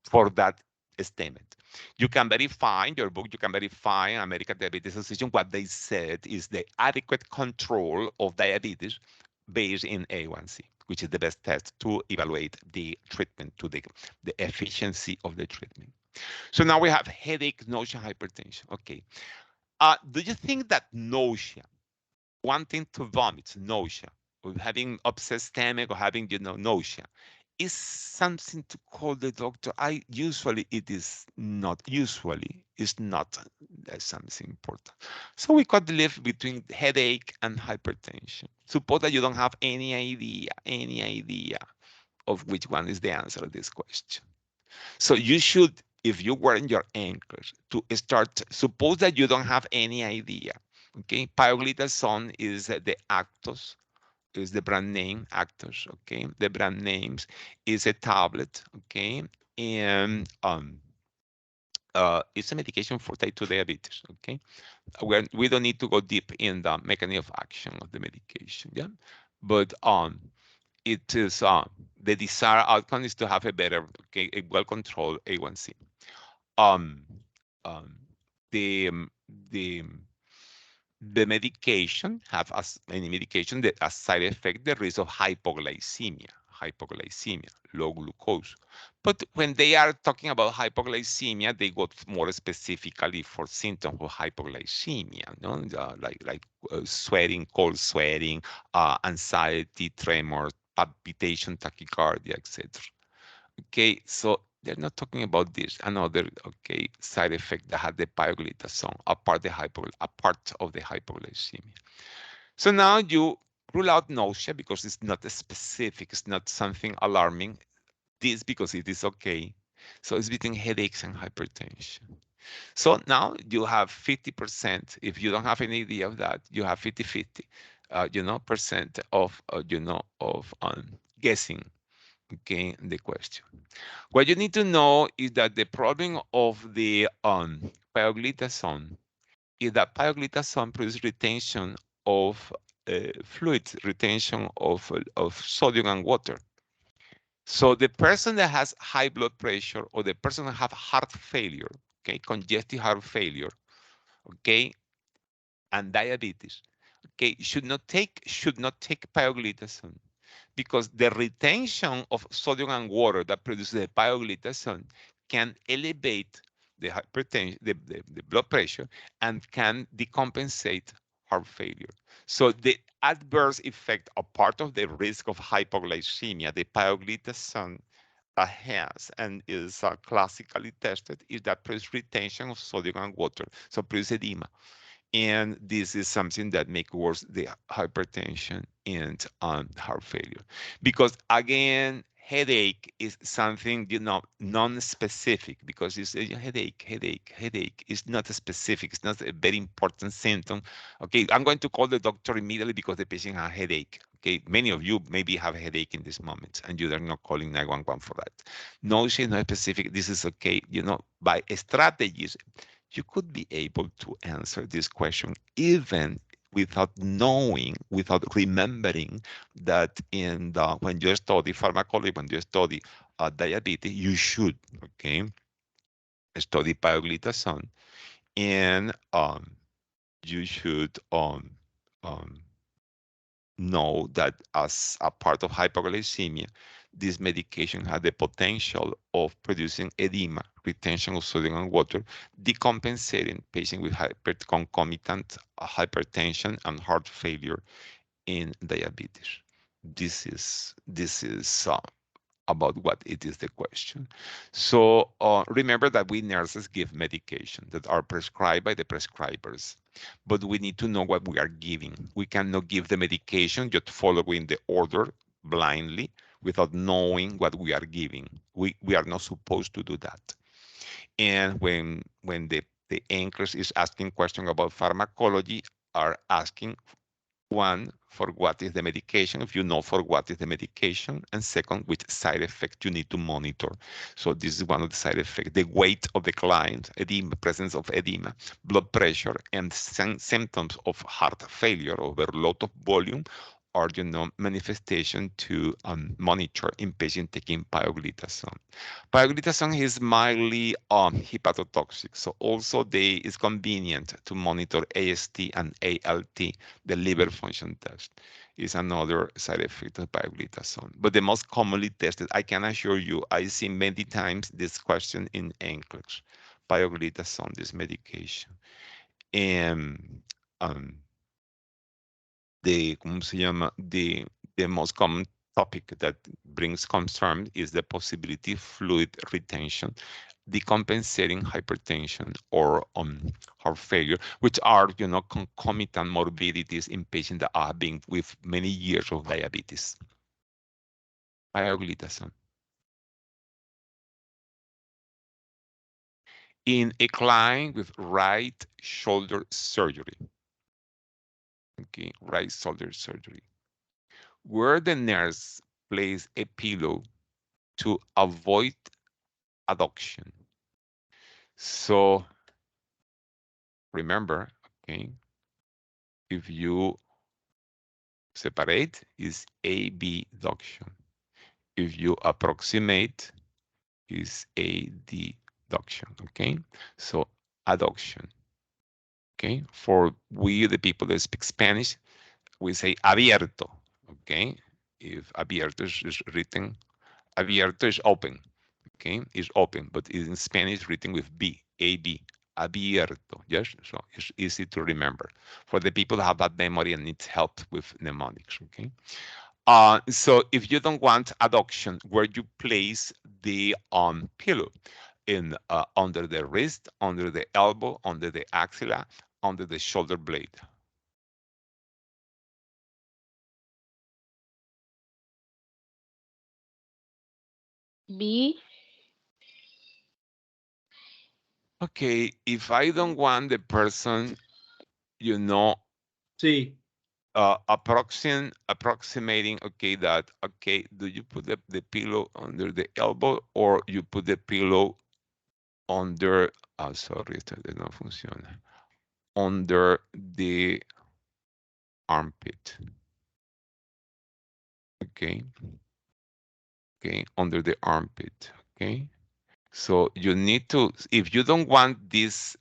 for that statement. You can verify in your book, you can verify in American Diabetes Association what they said is the adequate control of diabetes based in A1C, which is the best test to evaluate the treatment, to the efficiency of the treatment. So now we have headache, nausea, hypertension. Okay. Do you think that nausea, wanting to vomit, nausea, or having upset stomach, or having, nausea, is something to call the doctor? It is not. Usually, it's not something important. So we could live between headache and hypertension. Suppose that you don't have any idea of which one is the answer to this question. So you should, if you were in your anchors, to start. Suppose that you don't have any idea. Okay, pioglitazone is the Actos, is the brand name, Actos. Okay, the brand names is a tablet. Okay, and it's a medication for type 2 diabetes. Okay, we don't need to go deep in the mechanism of action of the medication. Yeah, but it is the desired outcome is to have a better, okay, a well-controlled A1C. Um, um, the the the medication have, as any medication, that as side effect the risk of hypoglycemia, low glucose. But when they are talking about hypoglycemia, they go more specifically for symptoms of hypoglycemia, no? Like sweating, cold sweating, anxiety, tremor, palpitation, tachycardia, etc. Okay, so they're not talking about this. Another, okay, side effect that had the pioglitazone, apart of the hypoglycemia. So now you rule out nausea because it's not specific, it's not something alarming. This because it is okay. So it's between headaches and hypertension. So now you have 50%. If you don't have any idea of that, you have 50-50, percent of, guessing, okay, the question. What you need to know is that the problem of the pioglitazone is that pioglitazone produces retention of fluids, retention of sodium and water. So the person that has high blood pressure or the person that have heart failure, okay, congestive heart failure, okay, and diabetes, okay, should not take pioglitazone, because the retention of sodium and water that produces the pioglitazone can elevate the hypertension, the blood pressure, and can decompensate heart failure. So the adverse effect, a part of the risk of hypoglycemia, the pioglitazone has and is classically tested, is that produces retention of sodium and water, so produce edema. And this is something that makes worse the hypertension and heart failure. Because again, headache is something, non-specific, because it's a headache. It's not specific. It's not a very important symptom. Okay, I'm going to call the doctor immediately because the patient has a headache. Okay, many of you maybe have a headache in this moment and you are not calling 911 for that. Nausea is not specific. This is okay. By strategies, you could be able to answer this question even without knowing, without remembering that when you study pharmacology, when you study diabetes, you should, okay, study pioglitazone, and you should know that as a part of hypoglycemia, this medication had the potential of producing edema, retention of sodium and water, decompensating patients with concomitant hypertension and heart failure in diabetes. This is about what it is the question. So remember that we nurses give medication that are prescribed by the prescribers, but we need to know what we are giving. We cannot give the medication just following the order blindly without knowing what we are giving. We are not supposed to do that. And when the anchors is asking questions about pharmacology, are asking, one, for what is the medication, if you know for what is the medication, and second, which side effect you need to monitor. So this is one of the side effects: the weight of the client, edema, presence of edema, blood pressure, and symptoms of heart failure, overload of volume, are, manifestation to monitor in patient taking pioglitazone. Pioglitazone is mildly hepatotoxic, so also it's convenient to monitor AST and ALT, the liver function test. Is another side effect of pioglitazone. But the most commonly tested, I can assure you, I see many times this question in Nclex, pioglitazone, this medication. And ¿cómo se llama? The most common topic that brings concern is the possibility of fluid retention, decompensating hypertension, or heart failure, which are, concomitant morbidities in patients that are being with many years of diabetes. Pioglitazone. In a client with right shoulder surgery, okay, right shoulder surgery, where the nurse places a pillow to avoid adduction. So remember, okay, if you separate, is AB adduction. If you approximate, is AD adduction, okay? So adduction, okay? For we, the people that speak Spanish, we say abierto, okay? If abierto is written, abierto is open, okay? Is open, but in Spanish written with B, AB, abierto, yes? So it's easy to remember. For the people that have bad memory and need help with mnemonics, okay? So if you don't want adduction, where you place the pillow in under the wrist, under the elbow, under the axilla, under the shoulder blade. B. Okay, if I don't want the person, C. approximating, okay, that, okay, do you put the pillow under the elbow or you put the pillow under, sorry, esta no funciona, under the armpit, okay, under the armpit, okay. So you need to, if you don't want this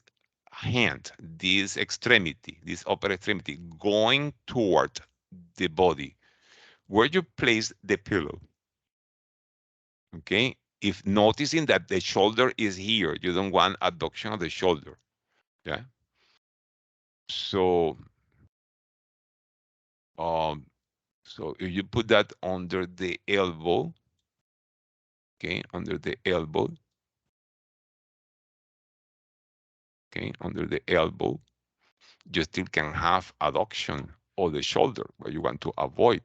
hand, this extremity, this upper extremity going toward the body, where you place the pillow, okay? If noticing that the shoulder is here, you don't want adduction of the shoulder, yeah? So, so if you put that under the elbow, okay, under the elbow, okay, under the elbow, you still can have adduction of the shoulder, but you want to avoid.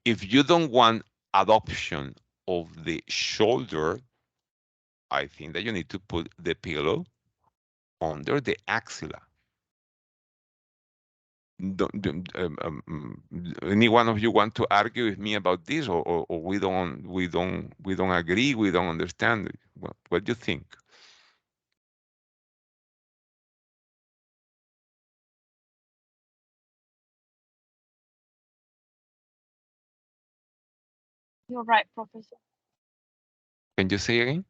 If you don't want adduction of the shoulder, I think that you need to put the pillow under the axilla. Any one of you want to argue with me about this, or we don't agree, we don't understand? What do you think? You're right, Professor. Can you say again?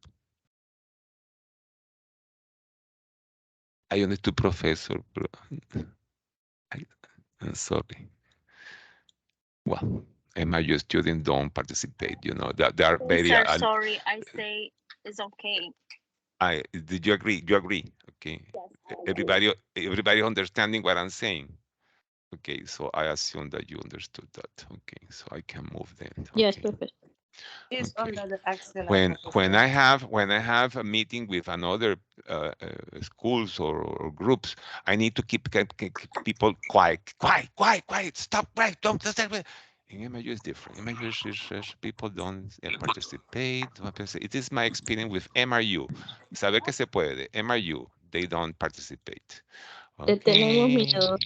I understood, Professor. I'm sorry. Well, MIU students don't participate. They are very. Sir, sorry, I say it's okay. Did you agree? You agree? Okay. Yes, Everybody understanding what I'm saying? Okay, so I assume that you understood that. Okay, so I can move then. Yes, Okay. Professor. It's Okay. under the axilla. When I have a meeting with another schools or groups, I need to keep people quiet. Stop, quiet, don't. In MIU is different. MIU is people don't participate. It is my experience with MRU. Saber que se puede. MRU, they don't participate. Le tenemos Okay. miedo.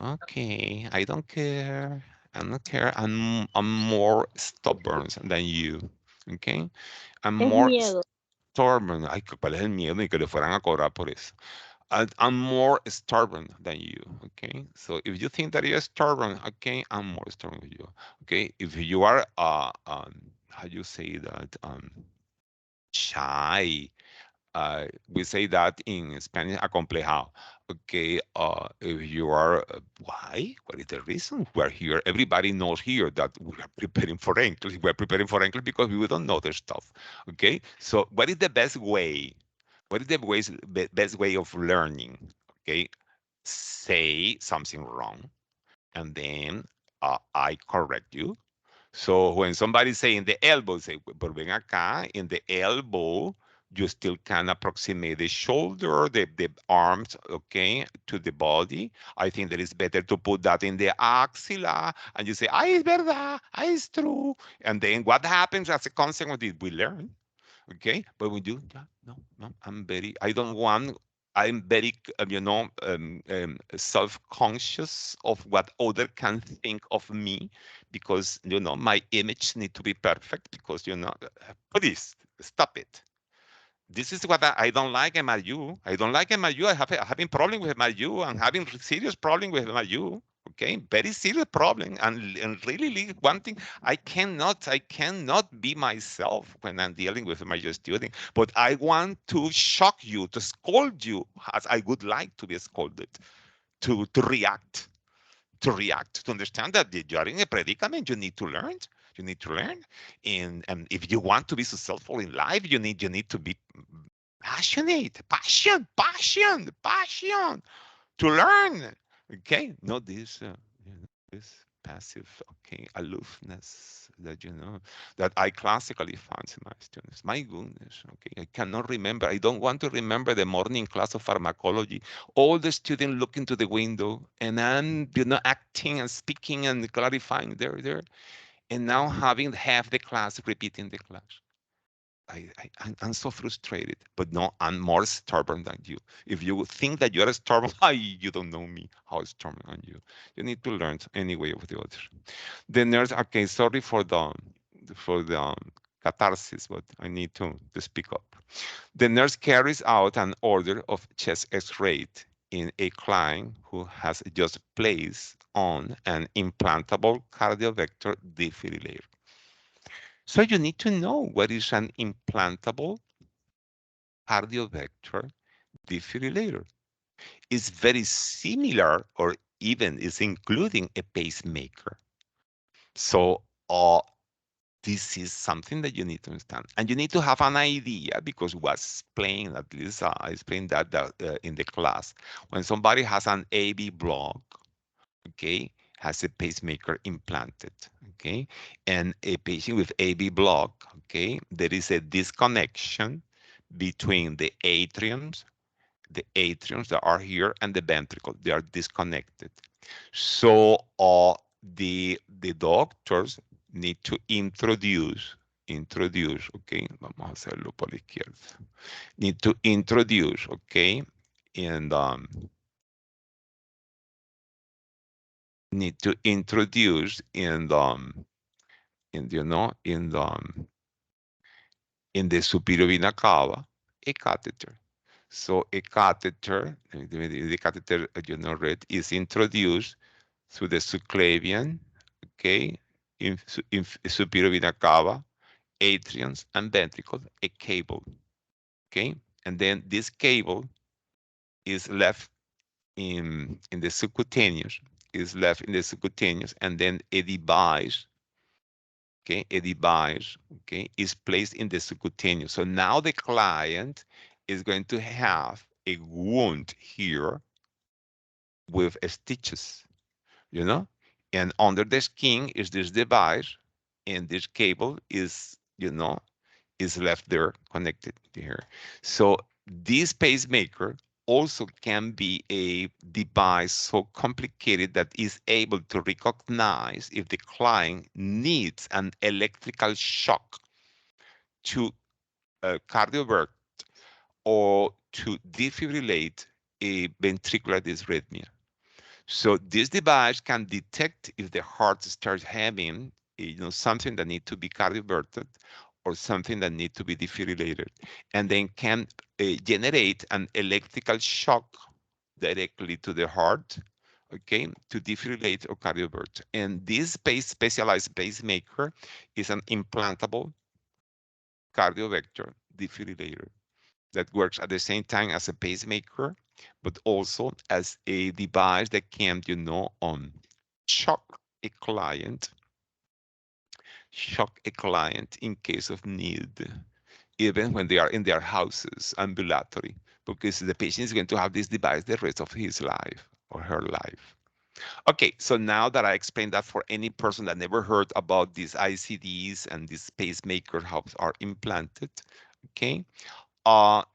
Okay, I don't care. I don't care. I'm more stubborn than you. Okay, I'm Es more miedo. stubborn. Ay, ¿cuál es el miedo? Y que le fueran a cobrar por eso. I'm more stubborn than you, okay? So if you think that you're stubborn, okay, I'm more stubborn than you, okay? If you are, how you say that, shy, we say that in Spanish, acomplejado. Okay, if you are, why? What is the reason we're here? Everybody knows here that we are preparing for English. We're preparing for English because we don't know the stuff. Okay, so what is the best way? What is the best way of learning? Okay, say something wrong, and then I correct you. So when somebody's saying the elbow, say, pero ven acá, in the elbow, you still can approximate the shoulder, the arms, okay, to the body. I think that it's better to put that in the axilla, and you say, ay, es verdad, ay, it's true. And then what happens as a consequence of it? We learn. Okay, but when you, yeah, no, I don't want, I'm very, self-conscious of what other can think of me, because, my image need to be perfect, because, please, stop it. This is what I don't like MRU. I don't like MRU. I have having problem with MRU. I'm having serious problem with MRU. Okay, very serious problem, and really one thing, I cannot be myself when I'm dealing with my student. But I want to shock you, to scold you, as I would like to be scolded, to react, to understand that you are in a predicament. You need to learn. You need to learn, and if you want to be successful in life, you need to be passionate, passion to learn. Okay, not this, this passive, okay, aloofness that that I classically find in my students. My goodness, okay, I cannot remember. I don't want to remember the morning class of pharmacology. All the students looking to the window, and I'm, acting and speaking and clarifying there, and now having half the class repeating the class. I'm so frustrated, but no, I'm more stubborn than you. If you think that you're stubborn, you don't know me, how stubborn are you. You need to learn anyway of the other. The nurse, okay, sorry for the catharsis, but I need to speak up. The nurse carries out an order of chest X-ray in a client who has just placed on an implantable cardiovector defibrillator. So you need to know what is an implantable cardiovector defibrillator. It's very similar, or even is including a pacemaker. So this is something that you need to understand, and you need to have an idea, because what's playing, at least I explained that in the class, when somebody has an AV block, okay, has a pacemaker implanted, okay, and a patient with AV block, okay, there is a disconnection between the atriums that are here and the ventricle. They are disconnected. So the doctors need to introduce, okay, vamos a hacerlo por la izquierda. Need to introduce, okay, and need to introduce in the superior vena cava a catheter. So a catheter, the catheter, read, is introduced through the subclavian, okay, in superior vena cava, atriums, and ventricles, a cable, okay, and then this cable is left in the subcutaneous, and then a device, okay, is placed in the subcutaneous. So now the client is going to have a wound here with stitches, and under the skin is this device, and this cable is, is left there connected here. So this pacemaker also can be a device so complicated that is able to recognize if the client needs an electrical shock to cardiovert or to defibrillate a ventricular dysrhythmia. So this device can detect if the heart starts having, something that needs to be cardioverted, or something that need to be defibrillated, and then can generate an electrical shock directly to the heart, okay, to defibrillate or cardiovert. And this specialized pacemaker is an implantable cardiovector defibrillator that works at the same time as a pacemaker, but also as a device that can, shock a client, in case of need, even when they are in their houses, ambulatory, because the patient is going to have this device the rest of his life or her life. Okay, so now that I explained that for any person that never heard about these ICDs and these pacemaker hubs are implanted, okay,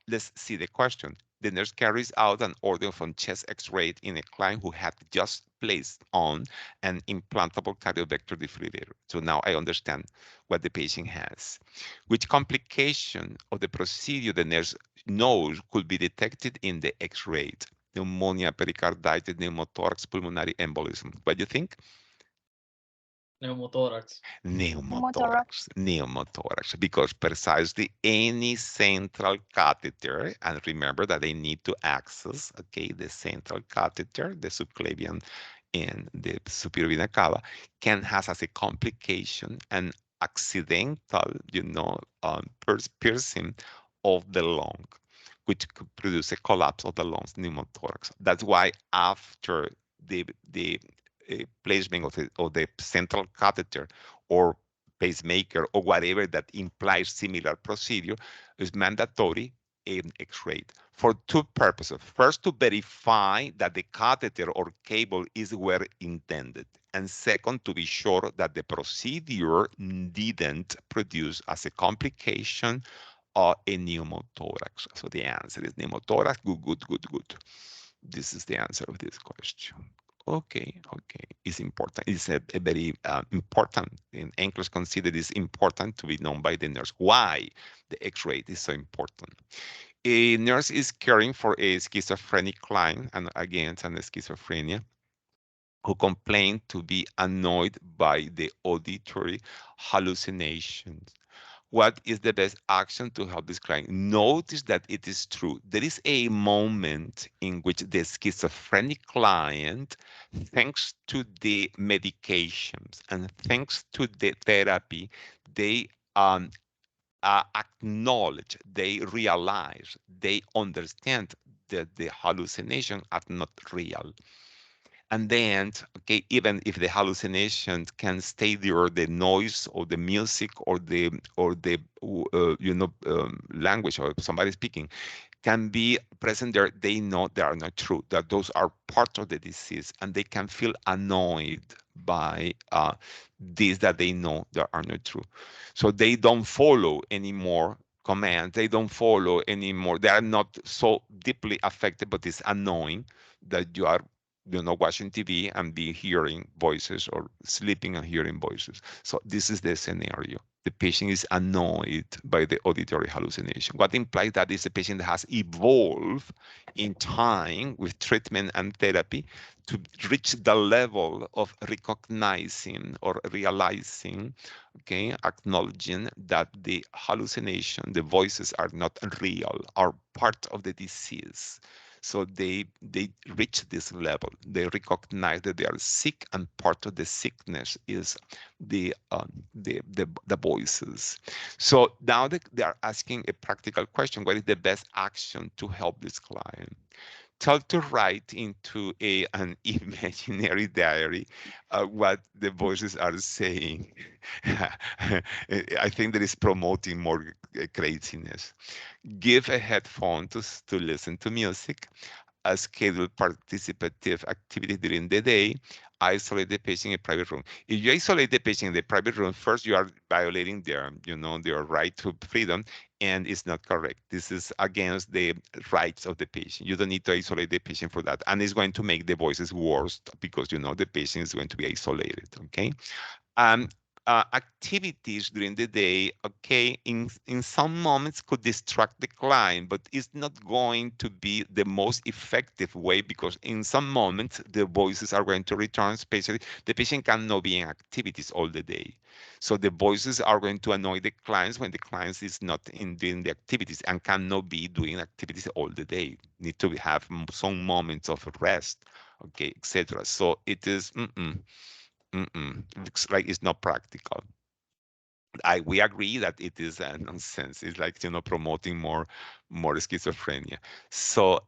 let's see the question. The nurse carries out an order from chest X-ray in a client who had just placed on an implantable cardiovector defibrillator. So now I understand what the patient has. Which complication of the procedure the nurse knows could be detected in the X-ray? Pneumonia, pericarditis, pneumothorax, pulmonary embolism. What do you think? Pneumothorax. Pneumothorax, because precisely any central catheter, and remember that they need to access, okay, the central catheter, the subclavian and the superior vena cava, can has as a complication an accidental, piercing of the lung, which could produce a collapse of the lungs, pneumothorax. That's why after the placement of the central catheter or pacemaker or whatever that implies similar procedure is mandatory in X-ray for two purposes. First, to verify that the catheter or cable is where intended. And second, to be sure that the procedure didn't produce as a complication a pneumothorax. So the answer is pneumothorax. Good. This is the answer of this question. Okay. It's important. It's a very important, and Nclex consider this important to be known by the nurse. Why the X-ray is so important? A nurse is caring for a schizophrenic client, and again, it's an schizophrenia, who complained to be annoyed by the auditory hallucinations. What is the best action to help this client? Notice that it is true. There is a moment in which the schizophrenic client, thanks to the medications and thanks to the therapy, they acknowledge, they realize, they understand that the hallucinations are not real. And then, okay, even if the hallucinations can stay there, or the noise or the music or the language or somebody speaking can be present there, they know they are not true, that those are part of the disease, and they can feel annoyed by this that they know that are not true. So they don't follow anymore commands, they don't follow anymore, they are not so deeply affected, but it's annoying that you are watching TV and be hearing voices or sleeping and hearing voices. So this is the scenario. The patient is annoyed by the auditory hallucination. What implies that is a patient that has evolved in time with treatment and therapy to reach the level of recognizing or realizing, okay, acknowledging that the hallucination, the voices are not real, are part of the disease. So they reach this level. They recognize that they are sick, and part of the sickness is the voices. So now they are asking a practical question: what is the best action to help this client? Tell to write into an imaginary diary what the voices are saying. I think that is promoting more craziness. Give a headphone to listen to music, schedule participative activity during the day, isolate the patient in a private room. If you isolate the patient in the private room, first you are violating their right to freedom, and it's not correct. This is against the rights of the patient. You don't need to isolate the patient for that, and it's going to make the voices worse because the patient is going to be isolated. Okay. activities during the day, okay, in some moments could distract the client, but it's not going to be the most effective way, because in some moments the voices are going to return, especially the patient cannot be in activities all the day. So the voices are going to annoy the clients when the clients is not in doing the activities and cannot be doing activities all the day. Need to have some moments of rest, okay, etc. So it is, looks like it's not practical. We agree that it is a nonsense. It's like, promoting more schizophrenia. So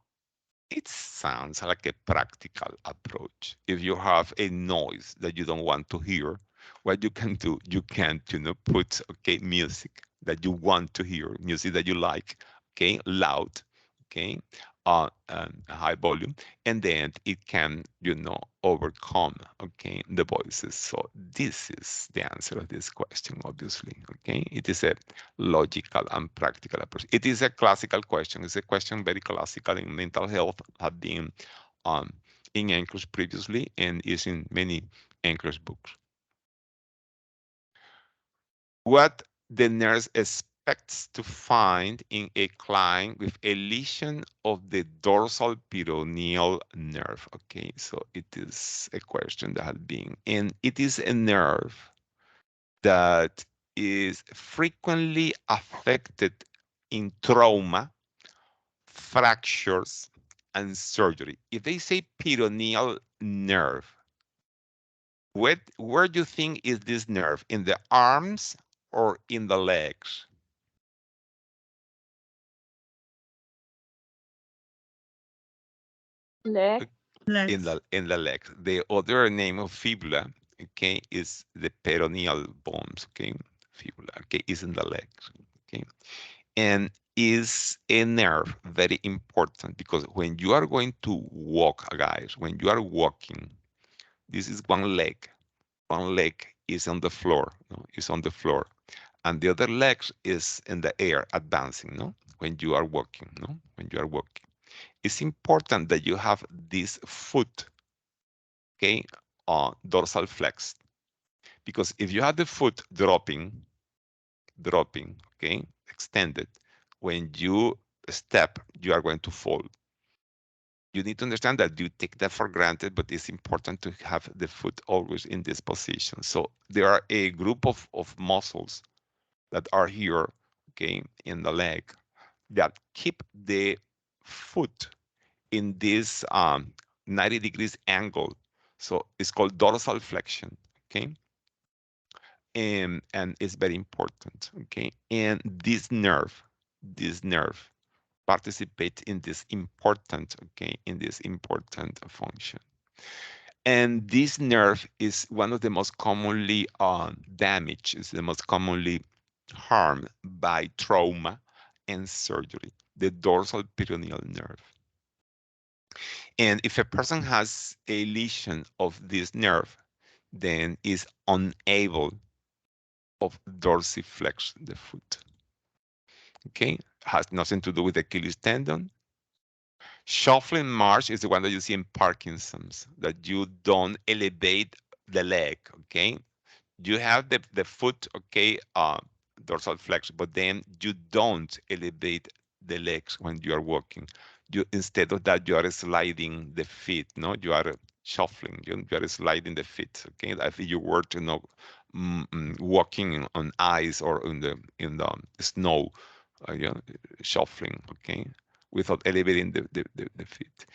it sounds like a practical approach. If you have a noise that you don't want to hear, what you can do, you can, put, okay, music that you want to hear, music that you like, okay, loud, okay, high volume, and then it can, overcome, okay, the voices. So this is the answer of this question, obviously, okay? It is a logical and practical approach. It is a classical question. It's a question very classical in mental health, have been in Nclex previously, and is in many Nclex books. What the nurse expects to find in a client with a lesion of the dorsal peroneal nerve. Okay, so it is a question that has been, and it is a nerve that is frequently affected in trauma, fractures, and surgery. If they say peroneal nerve, where do you think is this nerve? In the arms or in the legs? Leg. In the legs. The other name of fibula, okay, is the peroneal bones, okay, fibula, okay, is in the legs, okay, and is a nerve very important, because when you are going to walk, guys, when you are walking, this is one leg is on the floor, no? Is on the floor, and the other leg is in the air, advancing, no? When you are walking, no? When you are walking, it's important that you have this foot, okay, dorsal flexed, because if you have the foot dropping, okay, extended, when you step, you are going to fall. You need to understand that you take that for granted, but it's important to have the foot always in this position. So there are a group of muscles that are here, okay, in the leg, that keep the foot in this 90 degrees angle. So it's called dorsal flexion, okay? And it's very important, okay? And this nerve participates in this important, okay, in this important function. And this nerve is one of the most commonly damaged, is the most commonly harmed by trauma and surgery, the dorsal peroneal nerve. And if a person has a lesion of this nerve, then is unable of dorsiflex the foot. Okay, has nothing to do with the Achilles tendon. Shuffling march is the one that you see in Parkinson's, that you don't elevate the leg, okay? You have the foot, okay, dorsal flex, but then you don't elevate the legs when you are walking. You, instead of that, you are sliding the feet, no? You are shuffling, you are sliding the feet, okay? If you were to walking on ice or in the snow, shuffling, okay, without elevating the feet.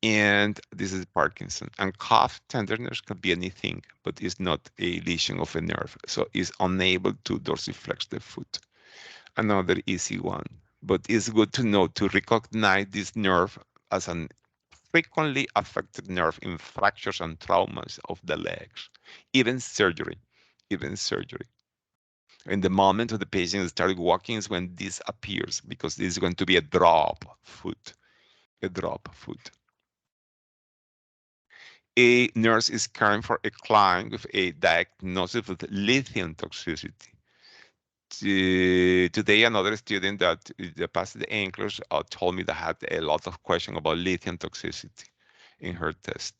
And this is Parkinson. And calf tenderness can be anything, but it's not a lesion of a nerve. So it's unable to dorsiflex the foot. Another easy one. But it's good to know to recognize this nerve as an frequently affected nerve in fractures and traumas of the legs, even surgery, In the moment of the patient started walking is when this appears, because this is going to be a drop foot. A nurse is caring for a client with a diagnosis of lithium toxicity. Today, another student that passed the Nclex told me that had a lot of questions about lithium toxicity in her test.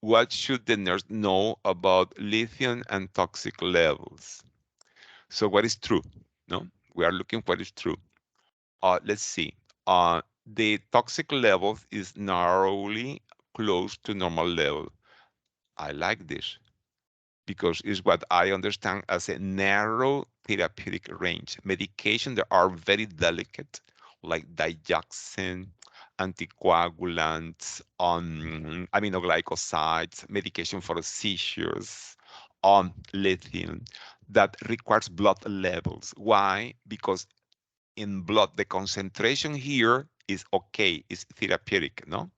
what should the nurse know about lithium and toxic levels? So what is true? No, we are looking what is true. Let's see. The toxic level is narrowly close to normal level. I like this because it's what I understand as a narrow therapeutic range. Medication that are very delicate, like digoxin, anticoagulants, aminoglycosides, medication for seizures, lithium, that requires blood levels. Why? Because in blood, the concentration here is okay, is therapeutic, no?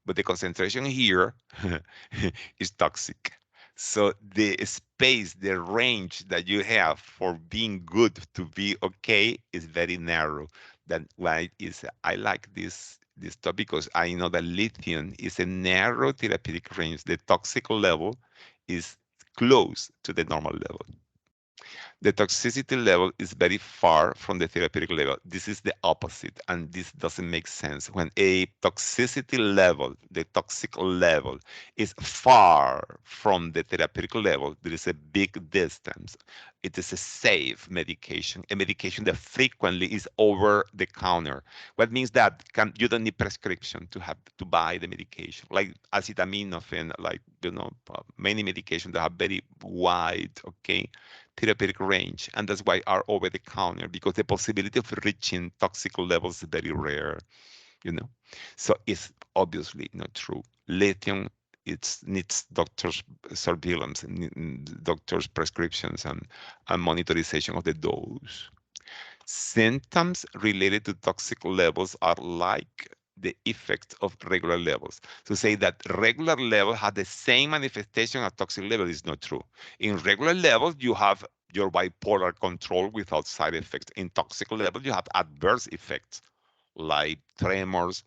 But the concentration here is toxic. So the space, the range that you have for being good to be okay is very narrow. That why is I like this topic because I know that lithium is a narrow therapeutic range. The toxic level is close to the normal level. The toxicity level is very far from the therapeutic level. This is the opposite, and this doesn't make sense. When a toxicity level, the toxic level, is far from the therapeutic level, there is a big distance. It is a safe medication, a medication that frequently is over the counter. What means that you don't need prescription to buy the medication, like acetaminophen, like many medications that have very wide, okay, therapeutic range, and that's why are over the counter, because the possibility of reaching toxic levels is very rare, So it's obviously not true. Lithium, it needs doctor's surveillance, doctor's prescriptions, and monitorization of the dose. Symptoms related to toxic levels are like the effect of regular levels. To say that regular level have the same manifestation as toxic level is not true. In regular levels, you have your bipolar control without side effects. In toxic level, you have adverse effects like tremors,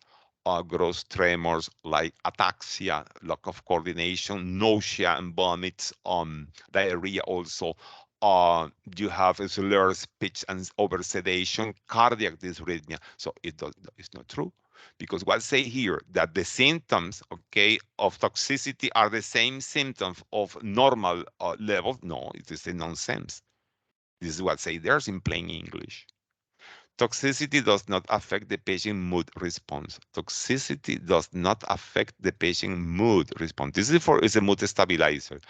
gross tremors, like ataxia, lack of coordination, nausea and vomits, diarrhea also. You have slurred speech and oversedation, cardiac dysrhythmia. So it's not true, because what say here that the symptoms, okay, of toxicity are the same symptoms of normal levels. No, it is a nonsense. This is what say there's in plain English. Toxicity does not affect the patient mood response. Toxicity does not affect the patient mood response. This is a mood stabilizer.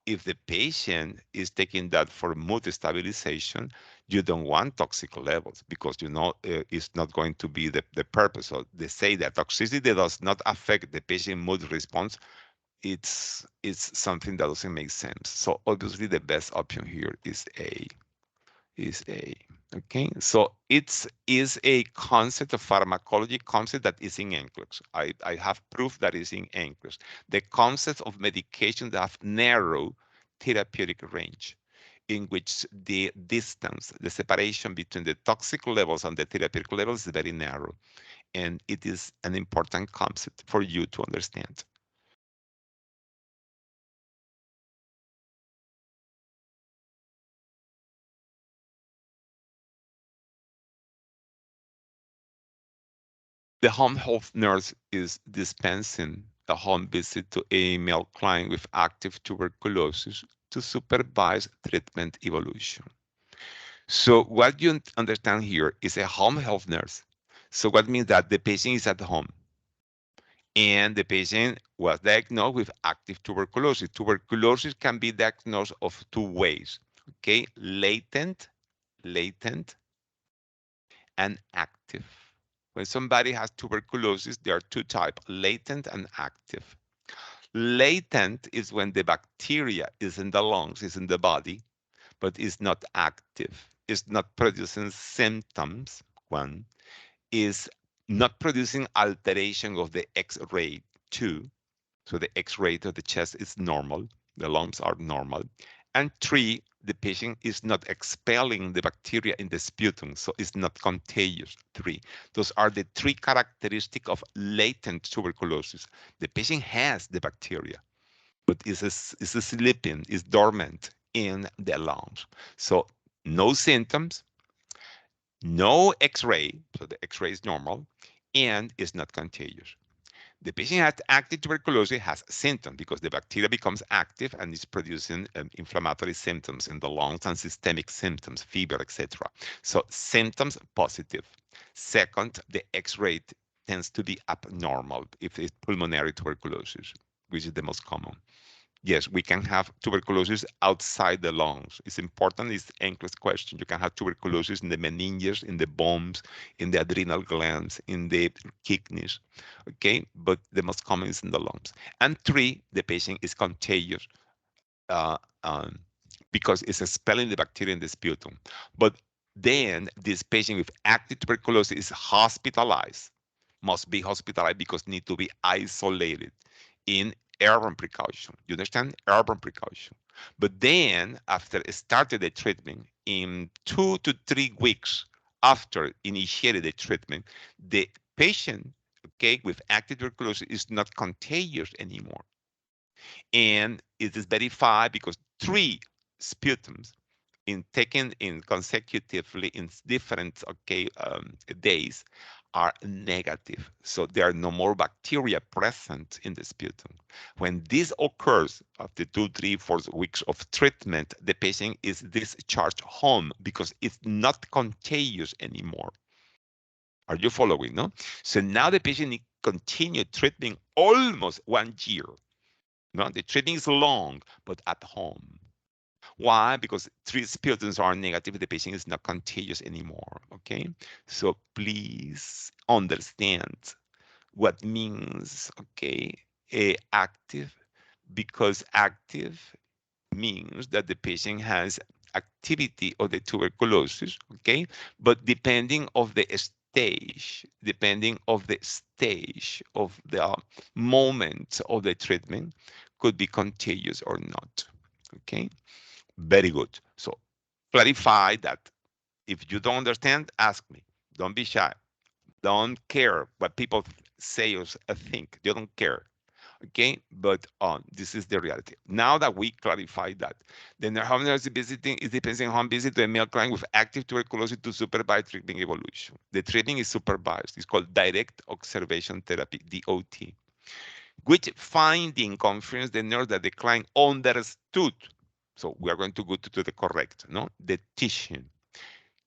If the patient is taking that for mood stabilization, you don't want toxic levels, because it's not going to be the purpose. So they say that toxicity does not affect the patient mood response. It's something that doesn't make sense. So obviously the best option here is A. Okay, so it is a concept of pharmacology concept that is in Nclex. I have proof that is in Nclex. The concept of medication that have narrow therapeutic range, in which the distance, the separation between the toxic levels and the therapeutic levels is very narrow. And it is an important concept for you to understand. The home health nurse is dispensing a home visit to a male client with active tuberculosis to supervise treatment evolution. So what you understand here is a home health nurse. So what means that the patient is at home and the patient was diagnosed with active tuberculosis. Tuberculosis can be diagnosed of two ways, okay? Latent and active. When somebody has tuberculosis, there are two types, latent and active. Latent is when the bacteria is in the lungs, is in the body, but is not active, is not producing symptoms. One is not producing alteration of the X-ray. Two, so the X-ray of the chest is normal, the lungs are normal. And three, the patient is not expelling the bacteria in the sputum, so it's not contagious. Three, those are the three characteristics of latent tuberculosis. The patient has the bacteria, but is sleeping, is dormant in the lungs. So no symptoms, no X-ray, so the X-ray is normal, and is not contagious. The patient has active tuberculosis has symptoms because the bacteria becomes active and is producing inflammatory symptoms in the lungs and systemic symptoms, fever, etc. So symptoms positive. Second, the X-ray tends to be abnormal if it's pulmonary tuberculosis, which is the most common. Yes, we can have tuberculosis outside the lungs. It's important, it's Nclex question. You can have tuberculosis in the meninges, in the bones, in the adrenal glands, in the kidneys, okay? But the most common is in the lungs. And three, the patient is contagious uh, um, because it's expelling the bacteria in the sputum. But then this patient with active tuberculosis is hospitalized, must be hospitalized because need to be isolated in urban precaution. You understand? Urban precaution. But then after started the treatment, in 2 to 3 weeks after initiated the treatment, the patient, okay, with active tuberculosis is not contagious anymore. And it is verified because 3 sputums in taken in consecutively in different days are negative. So there are no more bacteria present in the sputum. When this occurs after 2, 3, 4 weeks of treatment, the patient is discharged home because it's not contagious anymore. Are you following? No. So now the patient needs continued treatment almost 1 year. No, the treatment is long, but at home. Why? Because 3 sputums are negative, the patient is not contagious anymore, okay? So please understand what means, okay, active, because active means that the patient has activity of the tuberculosis, okay? But depending of the stage of the moment of the treatment, could be contagious or not, okay? Very good. So clarify that. If you don't understand, ask me. Don't be shy. Don't care what people say or think. You don't care. Okay, but this is the reality. Now that we clarify that, then the home nurse visiting is depends on home visit to a male client with active tuberculosis to supervise treatment evolution. The treatment is supervised. It's called direct observation therapy, DOT, which finding confirms the nurse that the client understood. So we are going to go to the correct, no? The teaching.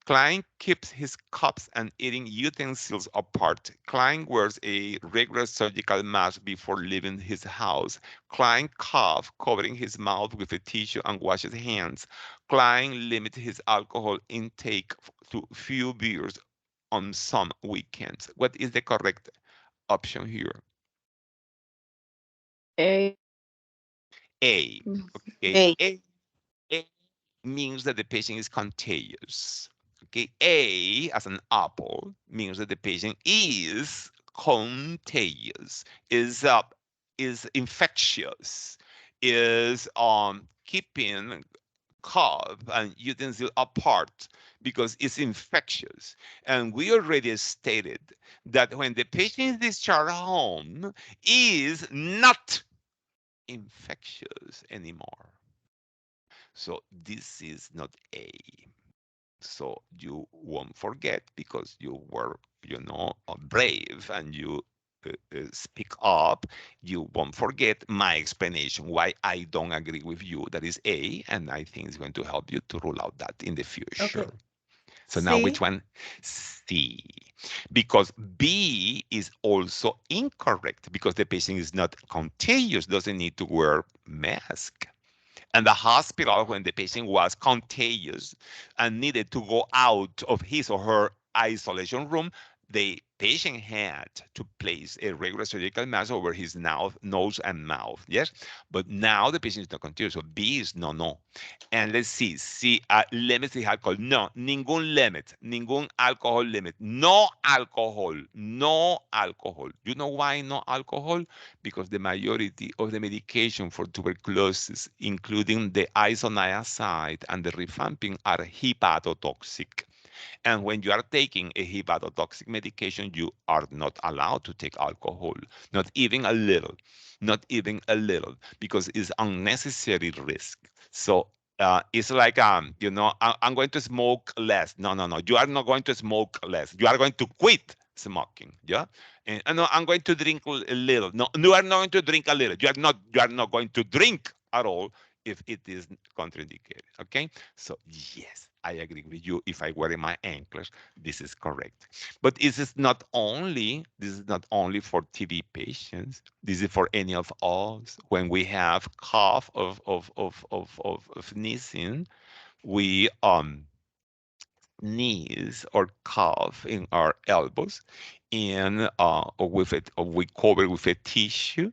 Client keeps his cups and eating utensils apart. Client wears a regular surgical mask before leaving his house. Client cough, covering his mouth with a tissue and washes hands. Client limits his alcohol intake to few beers on some weekends. What is the correct option here? A. A. Okay. A means that the patient is contagious. Okay, A as an apple means that the patient is contagious, is infectious, is keeping cup and utensil apart because it's infectious. And we already stated that when the patient is discharged home, is not infectious anymore. So this is not A. So you won't forget because you were, brave and you speak up. You won't forget my explanation why I don't agree with you. That is A, and I think it's going to help you to rule out that in the future. Okay. So now C. which one? C. Because B is also incorrect because the patient is not contagious, doesn't need to wear mask. And the hospital, when the patient was contagious and needed to go out of his or her isolation room, the patient had to place a regular surgical mask over his nose and mouth. Yes, but now the patient is not contagious. So B is no. And let's see, limits the alcohol. No, ningún alcohol limit. No alcohol. You know why no alcohol? Because the majority of the medication for tuberculosis, including the isoniazid and the rifampin, are hepatotoxic. And when you are taking a hepatotoxic medication, you are not allowed to take alcohol, not even a little, because it's unnecessary risk. So it's like, I'm going to smoke less. No. You are not going to smoke less. You are going to quit smoking. Yeah. And no, I'm going to drink a little. No, you are not going to drink a little. You are not going to drink at all if it is contraindicated. Okay. So yes, I agree with you. If I were in my English, this is correct. But this is not only for TB patients. This is for any of us. When we have cough of sneezing, we knees or calf in our elbows, and or with it, or we cover with a tissue,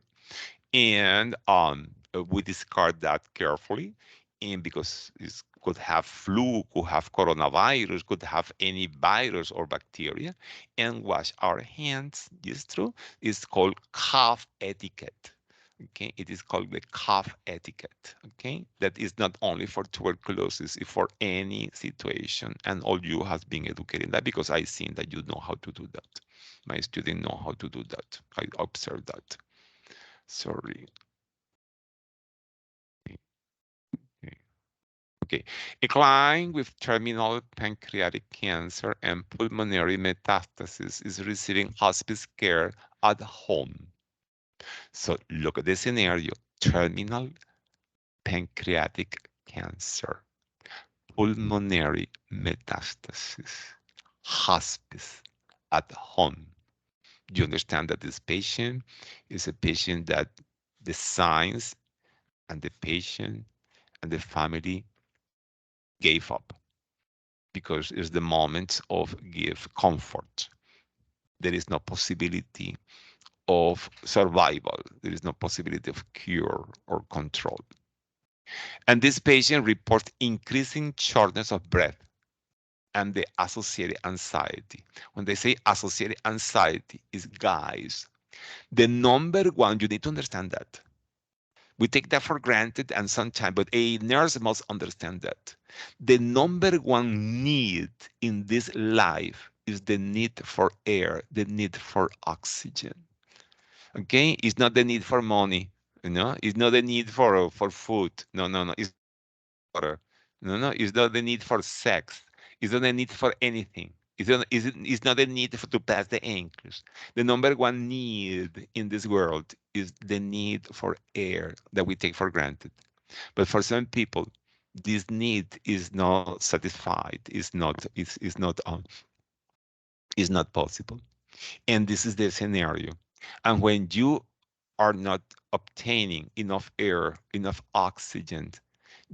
and we discard that carefully, and because it could have flu, could have coronavirus, could have any virus or bacteria, and wash our hands. This true. It's called cough etiquette. Okay, it is called the cough etiquette. Okay, that is not only for tuberculosis, it's for any situation, and all you has been educated in that because I seen that you know how to do that. My students know how to do that. I observed that. Sorry. Okay. Okay. A client with terminal pancreatic cancer and pulmonary metastasis is receiving hospice care at home. So look at the scenario: terminal pancreatic cancer, pulmonary metastasis, hospice at home. You understand that this patient is a patient that the signs and the patient and the family gave up because it's the moment of give comfort. There is no possibility of survival. There is no possibility of cure or control. And this patient reports increasing shortness of breath and the associated anxiety. When they say associated anxiety, is guys, the number one, you need to understand that. We take that for granted and sometimes, but a nurse must understand that. The number one need in this life is the need for air, the need for oxygen. Okay, it's not the need for money, it's not the need for food. No, no, no. It's water. No, no, it's not the need for sex. It's not the need for anything. It's not the need to pass the English. The number one need in this world is the need for air that we take for granted. But for some people, this need is not satisfied. Is not possible. And this is the scenario. And when you are not obtaining enough air, enough oxygen,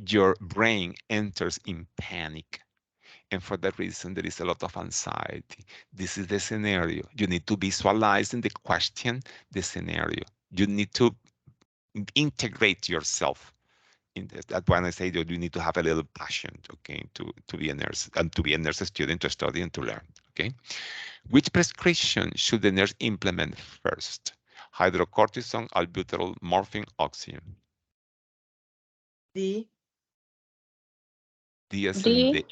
your brain enters in panic. And for that reason, there is a lot of anxiety. This is the scenario. You need to visualize in the question the scenario. You need to integrate yourself in this. That's why I say that you need to have a little passion, okay, to be a nurse and to be a nurse student, to study and to learn, okay? Which prescription should the nurse implement first? Hydrocortisone, albuterol, morphine, oxygen. D. D as in, D.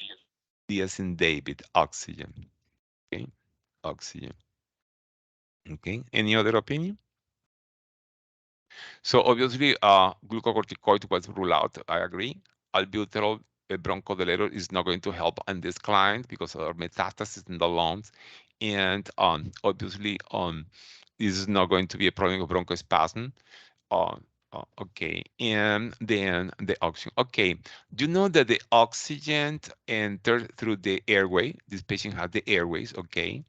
D as in David, oxygen. Okay, oxygen. Okay, any other opinion? So obviously, glucocorticoid was ruled out. I agree. Albuterol, bronchodilator is not going to help on this client because of metastasis in the lungs, and obviously, this is not going to be a problem of bronchospasm. Uh, okay, and then the oxygen. Okay, do you know that the oxygen enters through the airway? This patient had the airways, okay?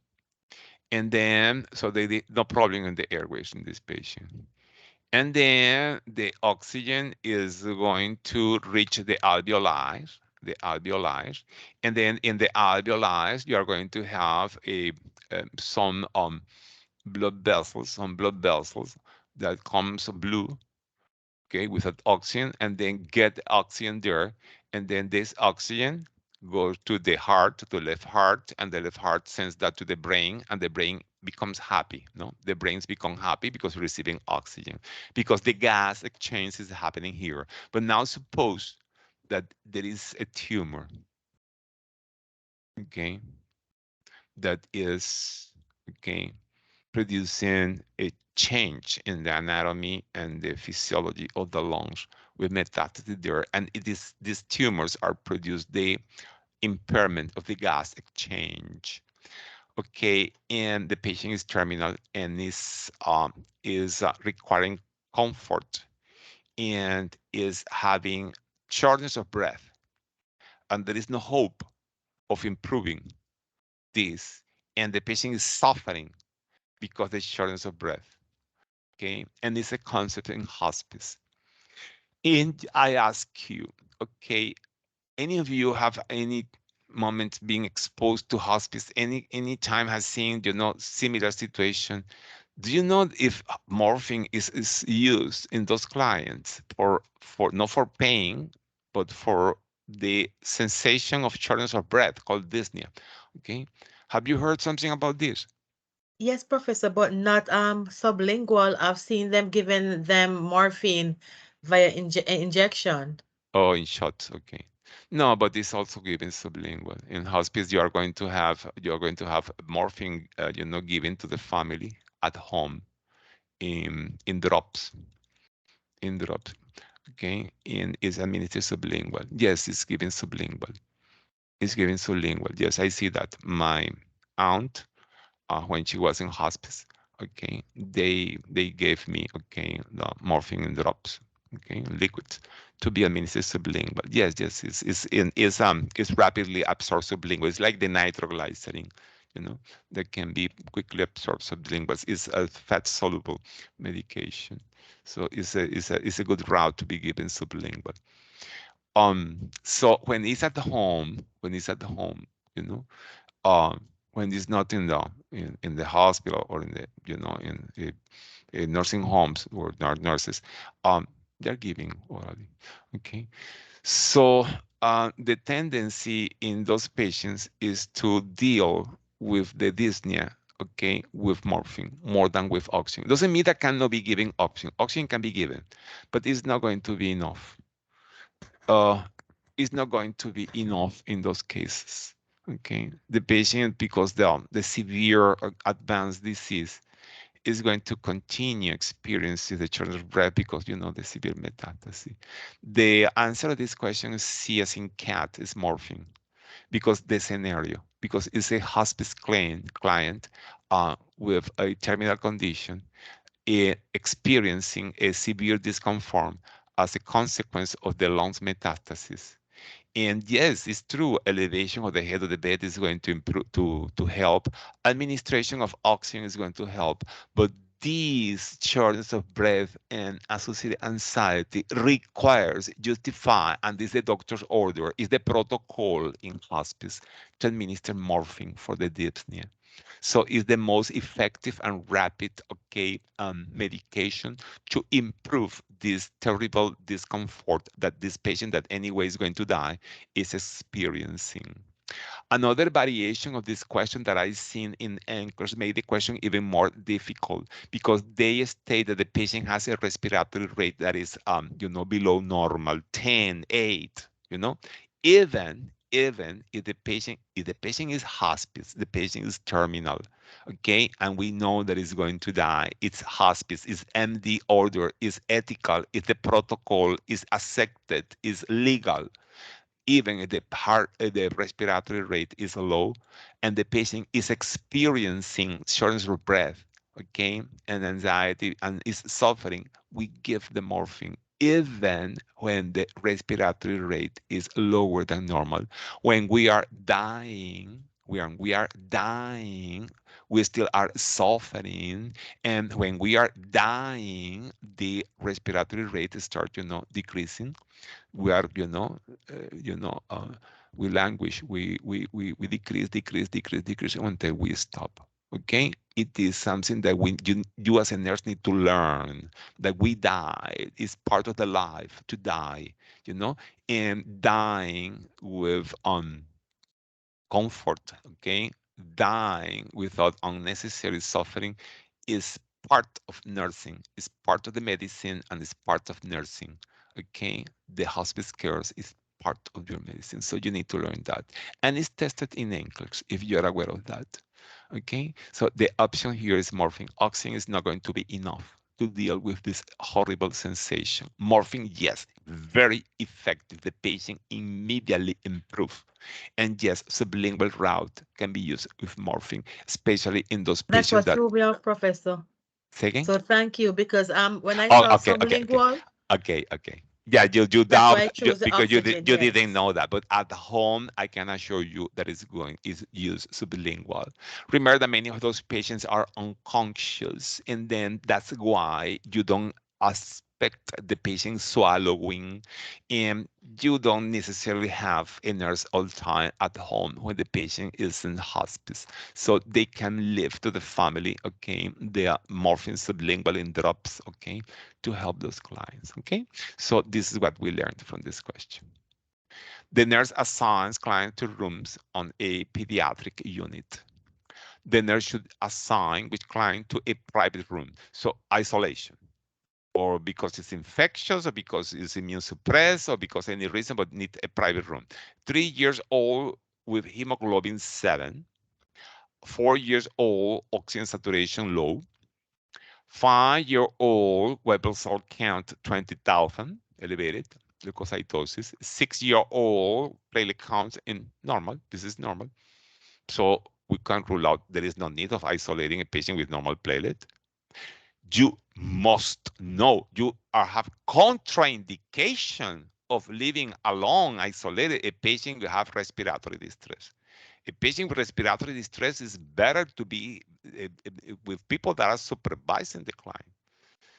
And then, so they did no problem in the airways in this patient. And then the oxygen is going to reach the alveoli, and then in the alveoli, you are going to have some blood vessels that comes blue, okay, with that oxygen, and then get the oxygen there, and then this oxygen goes to the heart, to the left heart, and the left heart sends that to the brain, and the brain becomes happy. No, the brains become happy because receiving oxygen, because the gas exchange is happening here. But now suppose that there is a tumor, okay, that is okay producing a change in the anatomy and the physiology of the lungs with metastasis there. And these tumors are produced the impairment of the gas exchange. okay, and the patient is terminal and is requiring comfort and is having shortness of breath, and there is no hope of improving this, and the patient is suffering because of the shortness of breath, okay, and it's a concept in hospice. And I ask you, okay, any of you have any moment being exposed to hospice, any time has seen, similar situation? Do you know if morphine is used in those clients for not for pain, but for the sensation of shortness of breath called dyspnea? Okay, have you heard something about this? Yes, Professor, but not sublingual. I've seen them giving them morphine via injection. Oh, in shots, okay. No, but it's also given sublingual. In hospice, you are going to have morphine, given to the family at home in drops, okay, and is administered sublingual. Yes, it's given sublingual. It's given sublingual. Yes, I see that. My aunt, when she was in hospice, okay, they gave me, okay, the morphine in drops, okay, liquids to be administered sublingual. Yes, yes, it's rapidly absorbed sublingual. It's like the nitroglycerin, that can be quickly absorbed sublingual. It's a fat soluble medication, so it's a good route to be given sublingual. So when it's at home, you know, when it's not in the hospital or in the in nursing homes or nurses, um, they're giving orally. Okay, so the tendency in those patients is to deal with the dyspnea, okay, with morphine more than with oxygen. Doesn't mean that cannot be given oxygen. Oxygen can be given, but it's not going to be enough. Uh, it's not going to be enough in those cases. Okay, the patient, because the severe advanced disease, is going to continue experiencing the shortness of breath because the severe metastasis. The answer to this question is C as in cat is morphine, because the scenario, because it's a hospice client with a terminal condition, experiencing a severe discomfort as a consequence of the lungs metastasis. And yes, it's true, elevation of the head of the bed is going to improve to help. Administration of oxygen is going to help, but this shortness of breath and associated anxiety requires, justify, and this is the doctor's order, is the protocol in hospice to administer morphine for the dyspnea. So it's the most effective and rapid, okay, medication to improve this terrible discomfort that this patient that anyway is going to die is experiencing. Another variation of this question that I've seen in Nclex made the question even more difficult, because they state that the patient has a respiratory rate that is, below normal, 10, 8, even if the patient is hospice, the patient is terminal, okay, and we know that it's going to die. It's hospice, it's MD order, it's ethical, it's the protocol, is accepted, is legal. Even if the respiratory rate is low and the patient is experiencing shortness of breath, okay, and anxiety and is suffering, we give the morphine even when the respiratory rate is lower than normal. When we are dying, we are dying, we still are suffering, and when we are dying, the respiratory rate starts, decreasing. We are, we languish, we decrease until we stop. Okay, it is something that you as a nurse need to learn, that we die is part of the life to die, and dying with comfort, okay, dying without unnecessary suffering is part of nursing, is part of the medicine, and is part of nursing. Okay, the hospice cares is part of your medicine, so you need to learn that, and it's tested in Nclex if you're aware of that. Okay, so the option here is morphine. Oxygen is not going to be enough. to deal with this horrible sensation. Morphine, yes, very effective. The patient immediately improves. And yes, sublingual route can be used with morphine, especially in those That's patients what that. threw me off, Professor. Say again? So thank you, because when I Oh, saw okay. sublingual, Okay. Yeah, you that's why doubt I chose the because oxygen. you didn't Yes. know that, but at home I can assure you that is use sublingual. Remember that many of those patients are unconscious, and then that's why you don't expect the patient swallowing, and you don't necessarily have a nurse all the time at home when the patient is in hospice, so they can live to the family. Okay, the morphine sublingual in drops. Okay, to help those clients. Okay, so this is what we learned from this question. The nurse assigns client to rooms on a pediatric unit. The nurse should assign which client to a private room. So isolation, or because it's infectious, or because it's immune suppressed, or because any reason, but need a private room. 3 years old with hemoglobin 7, 4 years old, oxygen saturation low, 5-year-old white blood cell count 20,000, elevated, leukocytosis. 6-year-old platelet count in normal. This is normal. So we can rule out there is no need of isolating a patient with normal platelet. You must know you have contraindication of leaving alone isolated a patient who have respiratory distress. A patient with respiratory distress is better to be with people that are supervising the client.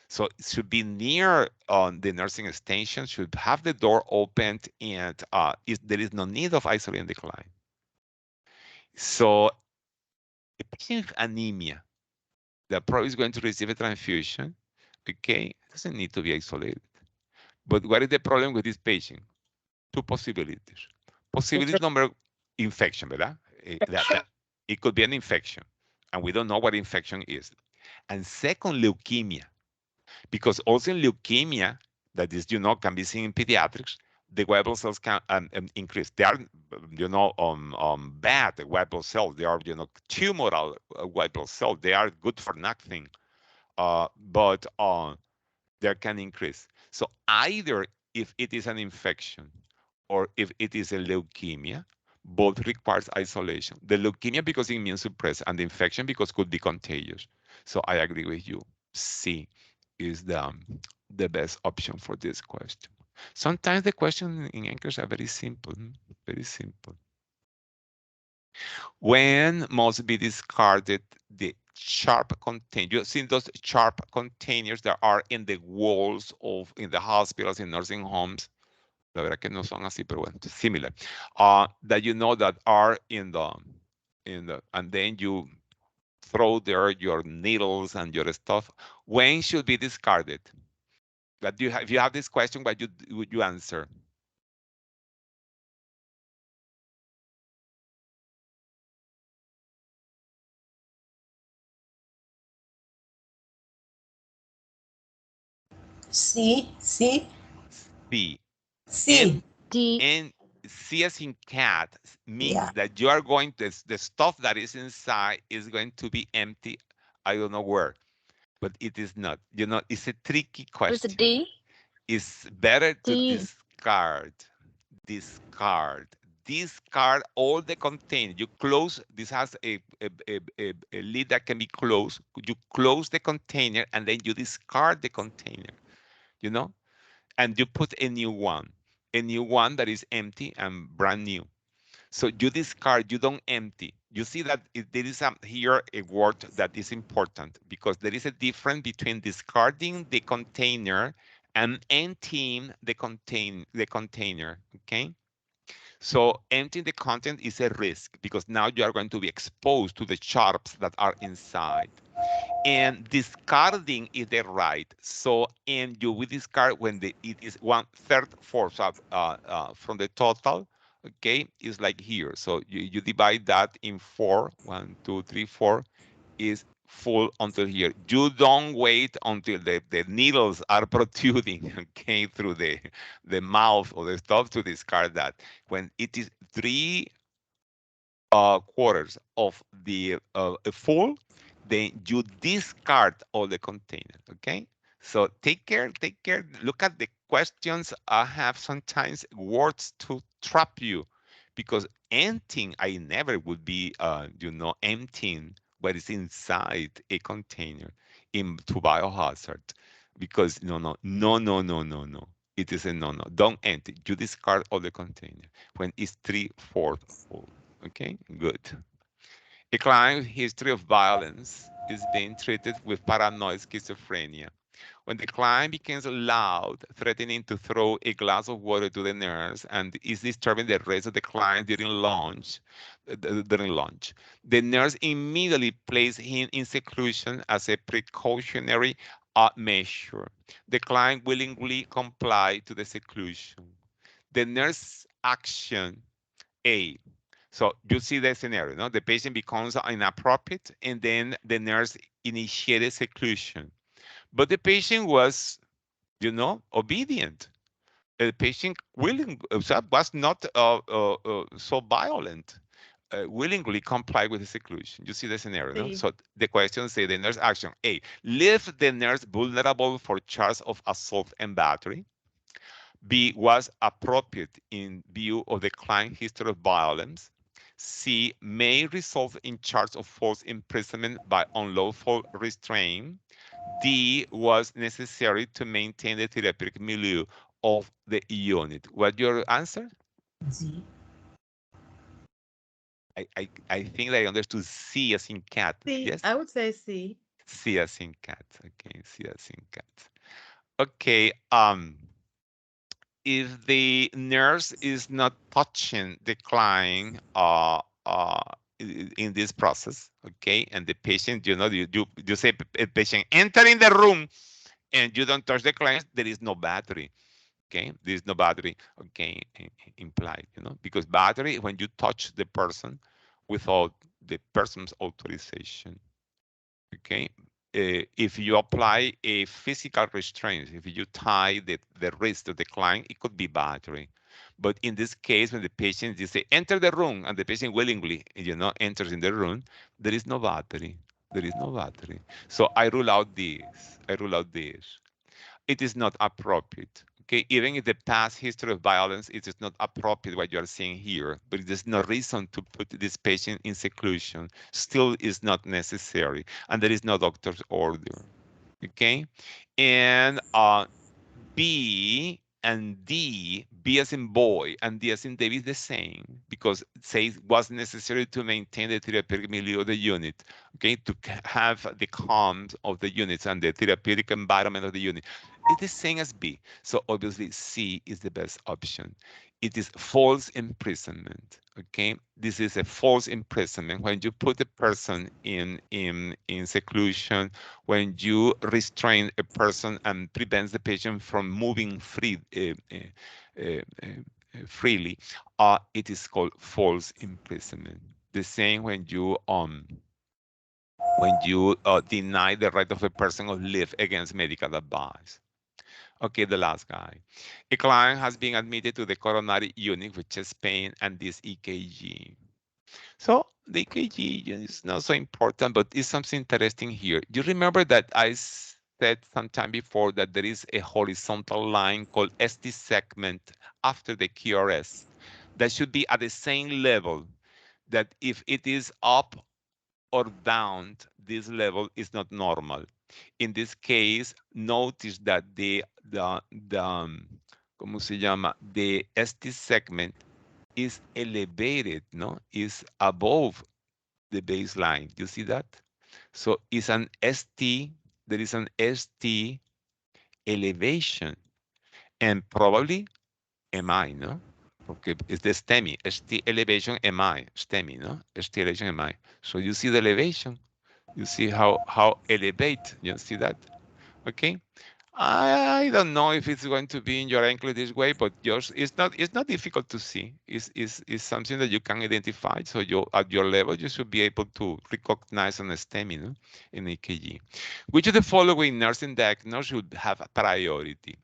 So it should be near the nursing station, should have the door opened, and there is no need of isolating the client. So a patient with anemia that probably is going to receive a transfusion, okay, doesn't need to be isolated. But what is the problem with this patient? Two possibilities. Possibility number, infection, ¿verdad? That it could be an infection, and we don't know what infection is. And second, leukemia. Because also in leukemia, that is, can be seen in pediatrics, the white blood cells can increase. They are, bad white blood cells. They are, tumoral white blood cells. They are good for nothing, but they can increase. So either if it is an infection or if it is a leukemia, both requires isolation. The leukemia because immune suppressed, and the infection because could be contagious. So I agree with you. C is the best option for this question. Sometimes the questions in English are very simple, very simple. When must be discarded the sharp container? You've seen those sharp containers that are in the walls in the hospitals, in nursing homes. La verdad que no son así, pero bueno, similar. That that are and then you throw there your needles and your stuff. When should be discarded? That if you have this question, what would you answer? Sí, sí, B. sí. D. And C as in cat means Yeah. that you are going to, the stuff that is inside is going to be empty. I don't know where, but it is not. It's a tricky Was it question. D? It's better to D. discard all the container. You close, this has a lid that can be closed. You close the container and then you discard the container, you know? And you put a new one that is empty and brand new. So you discard, you don't empty. You see that there is here a word that is important because there is a difference between discarding the container and emptying the container. Okay. So emptying the content is a risk because now you are going to be exposed to the sharps that are inside. And discarding is the right. So, and you will discard when it is 1/3, fourth from the total. Okay, is like here. So you divide that in 4. 1, 2, 3, 4 is full until here. You don't wait until the needles are protruding, okay, through the mouth or the stuff to discard that. When it is 3 quarters of the full, then you discard all the container, okay? So take care, look at the questions. I have sometimes words to trap you, because emptying, I never would be, emptying what is inside a container into biohazard, because no. It is a no. Don't empty. You discard all the container when it's 3/4 full. Okay, good. A client with history of violence is being treated with paranoid schizophrenia. When the client becomes loud, threatening to throw a glass of water to the nurse and is disturbing the rest of the client during lunch, the nurse immediately places him in seclusion as a precautionary measure. The client willingly comply to the seclusion. The nurse action A. So you see the scenario, no? The patient becomes inappropriate, and then the nurse initiated seclusion. But the patient was, obedient. The patient was not so violent. Willingly comply with the seclusion. You see the scenario, no? See. So the question say the nurse action A, leave the nurse vulnerable for charge of assault and battery. B, was appropriate in view of the client history of violence. C, may result in charge of false imprisonment by unlawful restraint. D, was necessary to maintain the therapeutic milieu of the unit. What your answer? D. I think that I understood C as in cat. C. Yes? I would say C. C as in cat. Okay, C as in cat. Okay, if the nurse is not touching the client in this process, okay, and the patient, you say patient enter in the room and you don't touch the client, there is no battery. Okay, there is no battery, okay, implied, because battery when you touch the person without the person's authorization. Okay, if you apply a physical restraint, if you tie the wrist of the client, it could be battery. But in this case, when the patient, you say enter the room, and the patient willingly, enters in the room, there is no battery. There is no battery. So I rule out this. It is not appropriate. Okay, even if the past history of violence, it is not appropriate what you are seeing here, but there's no reason to put this patient in seclusion. Still is not necessary, and there is no doctor's order. Okay, and B and D, B as in boy and D as in David, the same, because it says was necessary to maintain the therapeutic milieu of the unit, okay, to have the calm of the units and the therapeutic environment of the unit. It's the same as B, so obviously C is the best option. It is false imprisonment, okay? This is a false imprisonment when you put the person in seclusion, when you restrain a person and prevents the patient from moving freely, it is called false imprisonment. The same when you deny the right of a person to live against medical advice. Okay, the last guy. A client has been admitted to the coronary unit with chest pain and this EKG. So the EKG is not so important, but it's something interesting here. You remember that I said sometime before that there is a horizontal line called Ed.D segment after the QRS that should be at the same level, that if it is up or down, this level is not normal. In this case, notice that ¿cómo se llama? The ST segment is elevated, no? Is above the baseline. You see that? So it's an ST, there is an ST elevation, and probably MI, no? Porque it's the STEMI, ST elevation MI, STEMI, no? ST elevation MI. So you see the elevation. You see how elevate, you see that? Okay. I don't know if it's going to be in your ankle this way, but yours it's not difficult to see. It's something that you can identify. So you at your level you should be able to recognize an STEMI, in EKG. Which of the following nursing diagnosis should have a priority?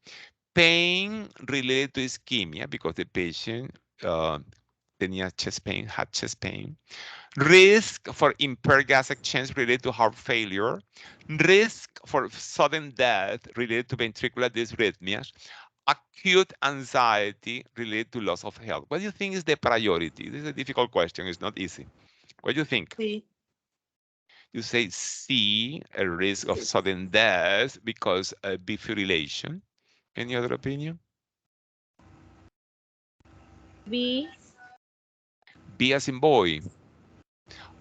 Pain related to ischemia, because the patient tenía chest pain, had chest pain. Risk for impaired gas exchange related to heart failure. Risk for sudden death related to ventricular dysrhythmias. Acute anxiety related to loss of health. What do you think is the priority? This is a difficult question. It's not easy. What do you think? C. You say C, a risk of sudden death because of defibrillation. Any other opinion? B. B as in boy.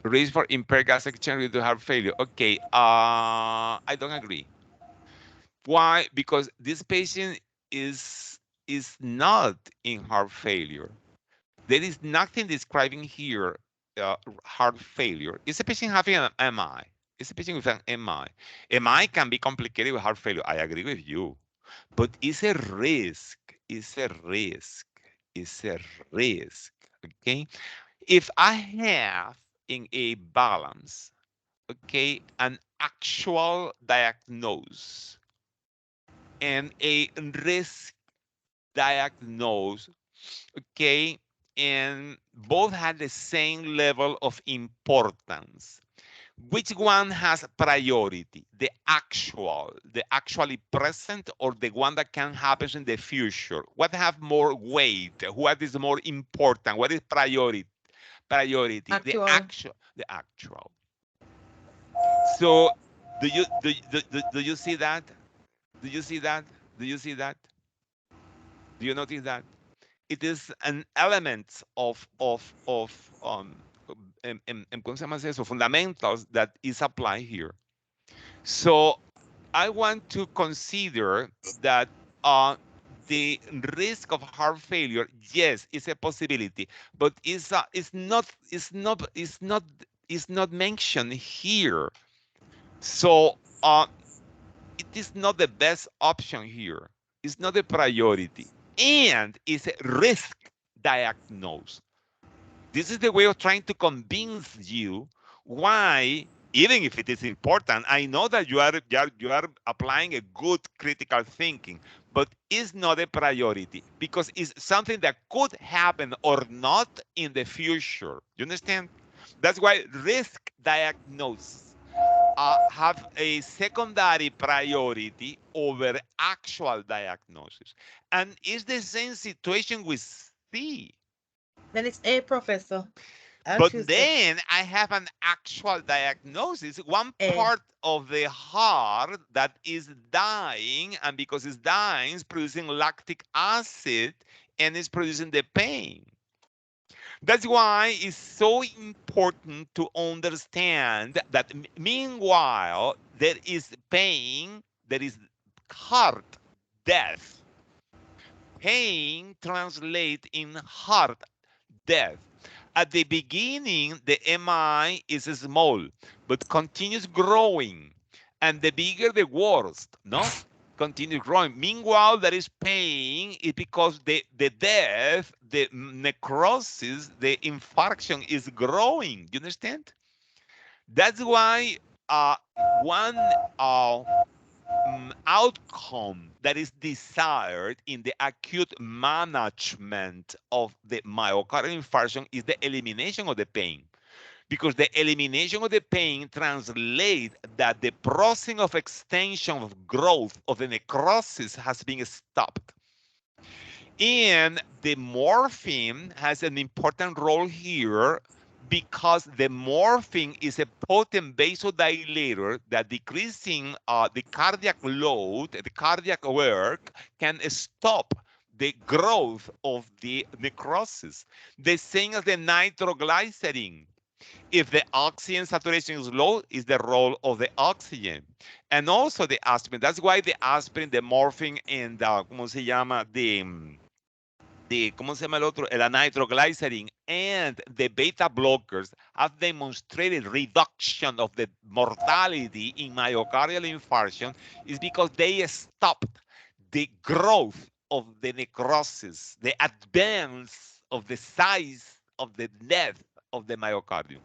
Risk for impaired gas exchange related to heart failure. Okay, I don't agree. Why? Because this patient is not in heart failure. There is nothing describing here heart failure. Is a patient having an MI? Is a patient with an MI? MI can be complicated with heart failure. I agree with you, but it's a risk. It's a risk. It's a risk. Okay. If I have in a balance, okay, an actual diagnose and a risk diagnose, okay, and both had the same level of importance. Which one has priority? The actually present, or the one that can happen in the future? What have more weight? What is more important? What is priority? The Actual. actual. So do you see that? Do you see that? Do you see that? Do you notice that? It is an element of ¿cómo se llama eso? Fundamentals that is applied here. So I want to consider that the risk of heart failure, yes, is a possibility, but it's not mentioned here. So it is not the best option here. It's not a priority, and it's a risk diagnosis. This is the way of trying to convince you why, even if it is important, I know that you are applying a good critical thinking, but it's not a priority because it's something that could happen or not in the future. You understand? That's why risk diagnosis have a secondary priority over actual diagnosis. And it's the same situation with C. Then it's A, Professor. I'll But choose then I have an actual diagnosis, one A. part of the heart that is dying, and because it's dying, it's producing lactic acid and it's producing the pain. That's why it's so important to understand that meanwhile there is pain, there is heart death. Pain translates in heart death. At the beginning, the MI is small, but continues growing. And the bigger, the worse, no? Continues growing. Meanwhile, there is pain is because the death, the necrosis, the infarction is growing. You understand? That's why one outcome that is desired in the acute management of the myocardial infarction is the elimination of the pain, because the elimination of the pain translates that the process of extension of growth of the necrosis has been stopped. And the morphine has an important role here because the morphine is a potent vasodilator that decreasing the cardiac load, the cardiac work, can stop the growth of the necrosis. The same as the nitroglycerin. If the oxygen saturation is low, is the role of the oxygen. And also the aspirin. That's why the aspirin, the morphine, and ¿cómo se llama? ¿Cómo se llama el otro? El nitroglycerin and the beta blockers have demonstrated reduction of the mortality in myocardial infarction is because they stopped the growth of the necrosis, the advance of the size of the death of the myocardium.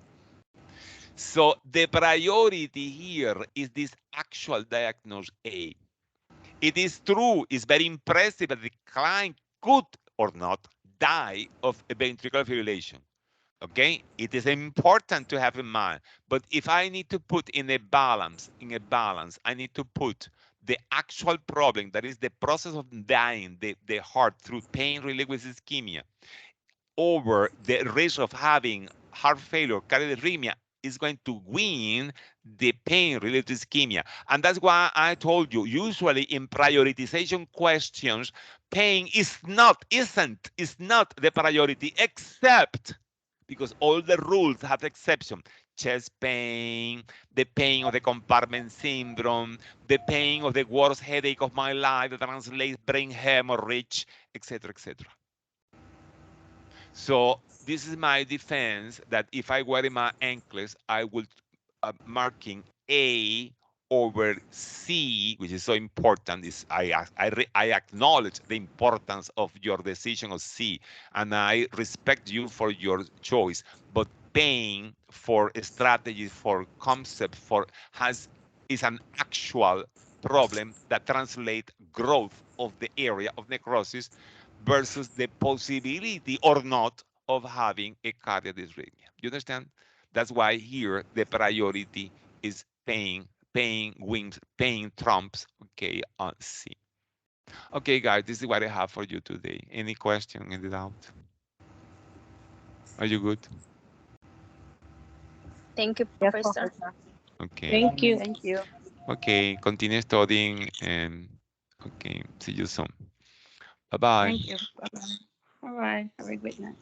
So the priority here is this actual diagnosis A. It is true, it's very impressive that the client could or not die of a ventricular fibrillation. Okay, it is important to have in mind. But if I need to put in a balance, I need to put the actual problem, that is the process of dying, the heart through pain related with ischemia, over the risk of having heart failure, cardiorrhythmia, is going to win the pain related to ischemia. And that's why I told you, usually in prioritization questions, pain is not the priority, except because all the rules have exception. Chest pain, the pain of the compartment syndrome, the pain of the worst headache of my life that translates brain hemorrhage, etc., etc. So this is my defense, that if I were in my Nclex, I would marking A over C, which is so important. Is I acknowledge the importance of your decision of C, and I respect you for your choice. But paying for a strategy, for concept, for is an actual problem that translate growth of the area of necrosis versus the possibility or not of having a cardiac dysrhythmia. You understand? That's why here the priority is paying wins, paying trumps, okay, on C. Okay, guys, this is what I have for you today. Any question, any doubt? Are you good? Thank you, Yes, Professor. Professor. Okay. Thank you. Thank you. Okay, continue studying and okay, see you soon. Bye-bye. Thank you. Bye-bye. All right. Have a good night.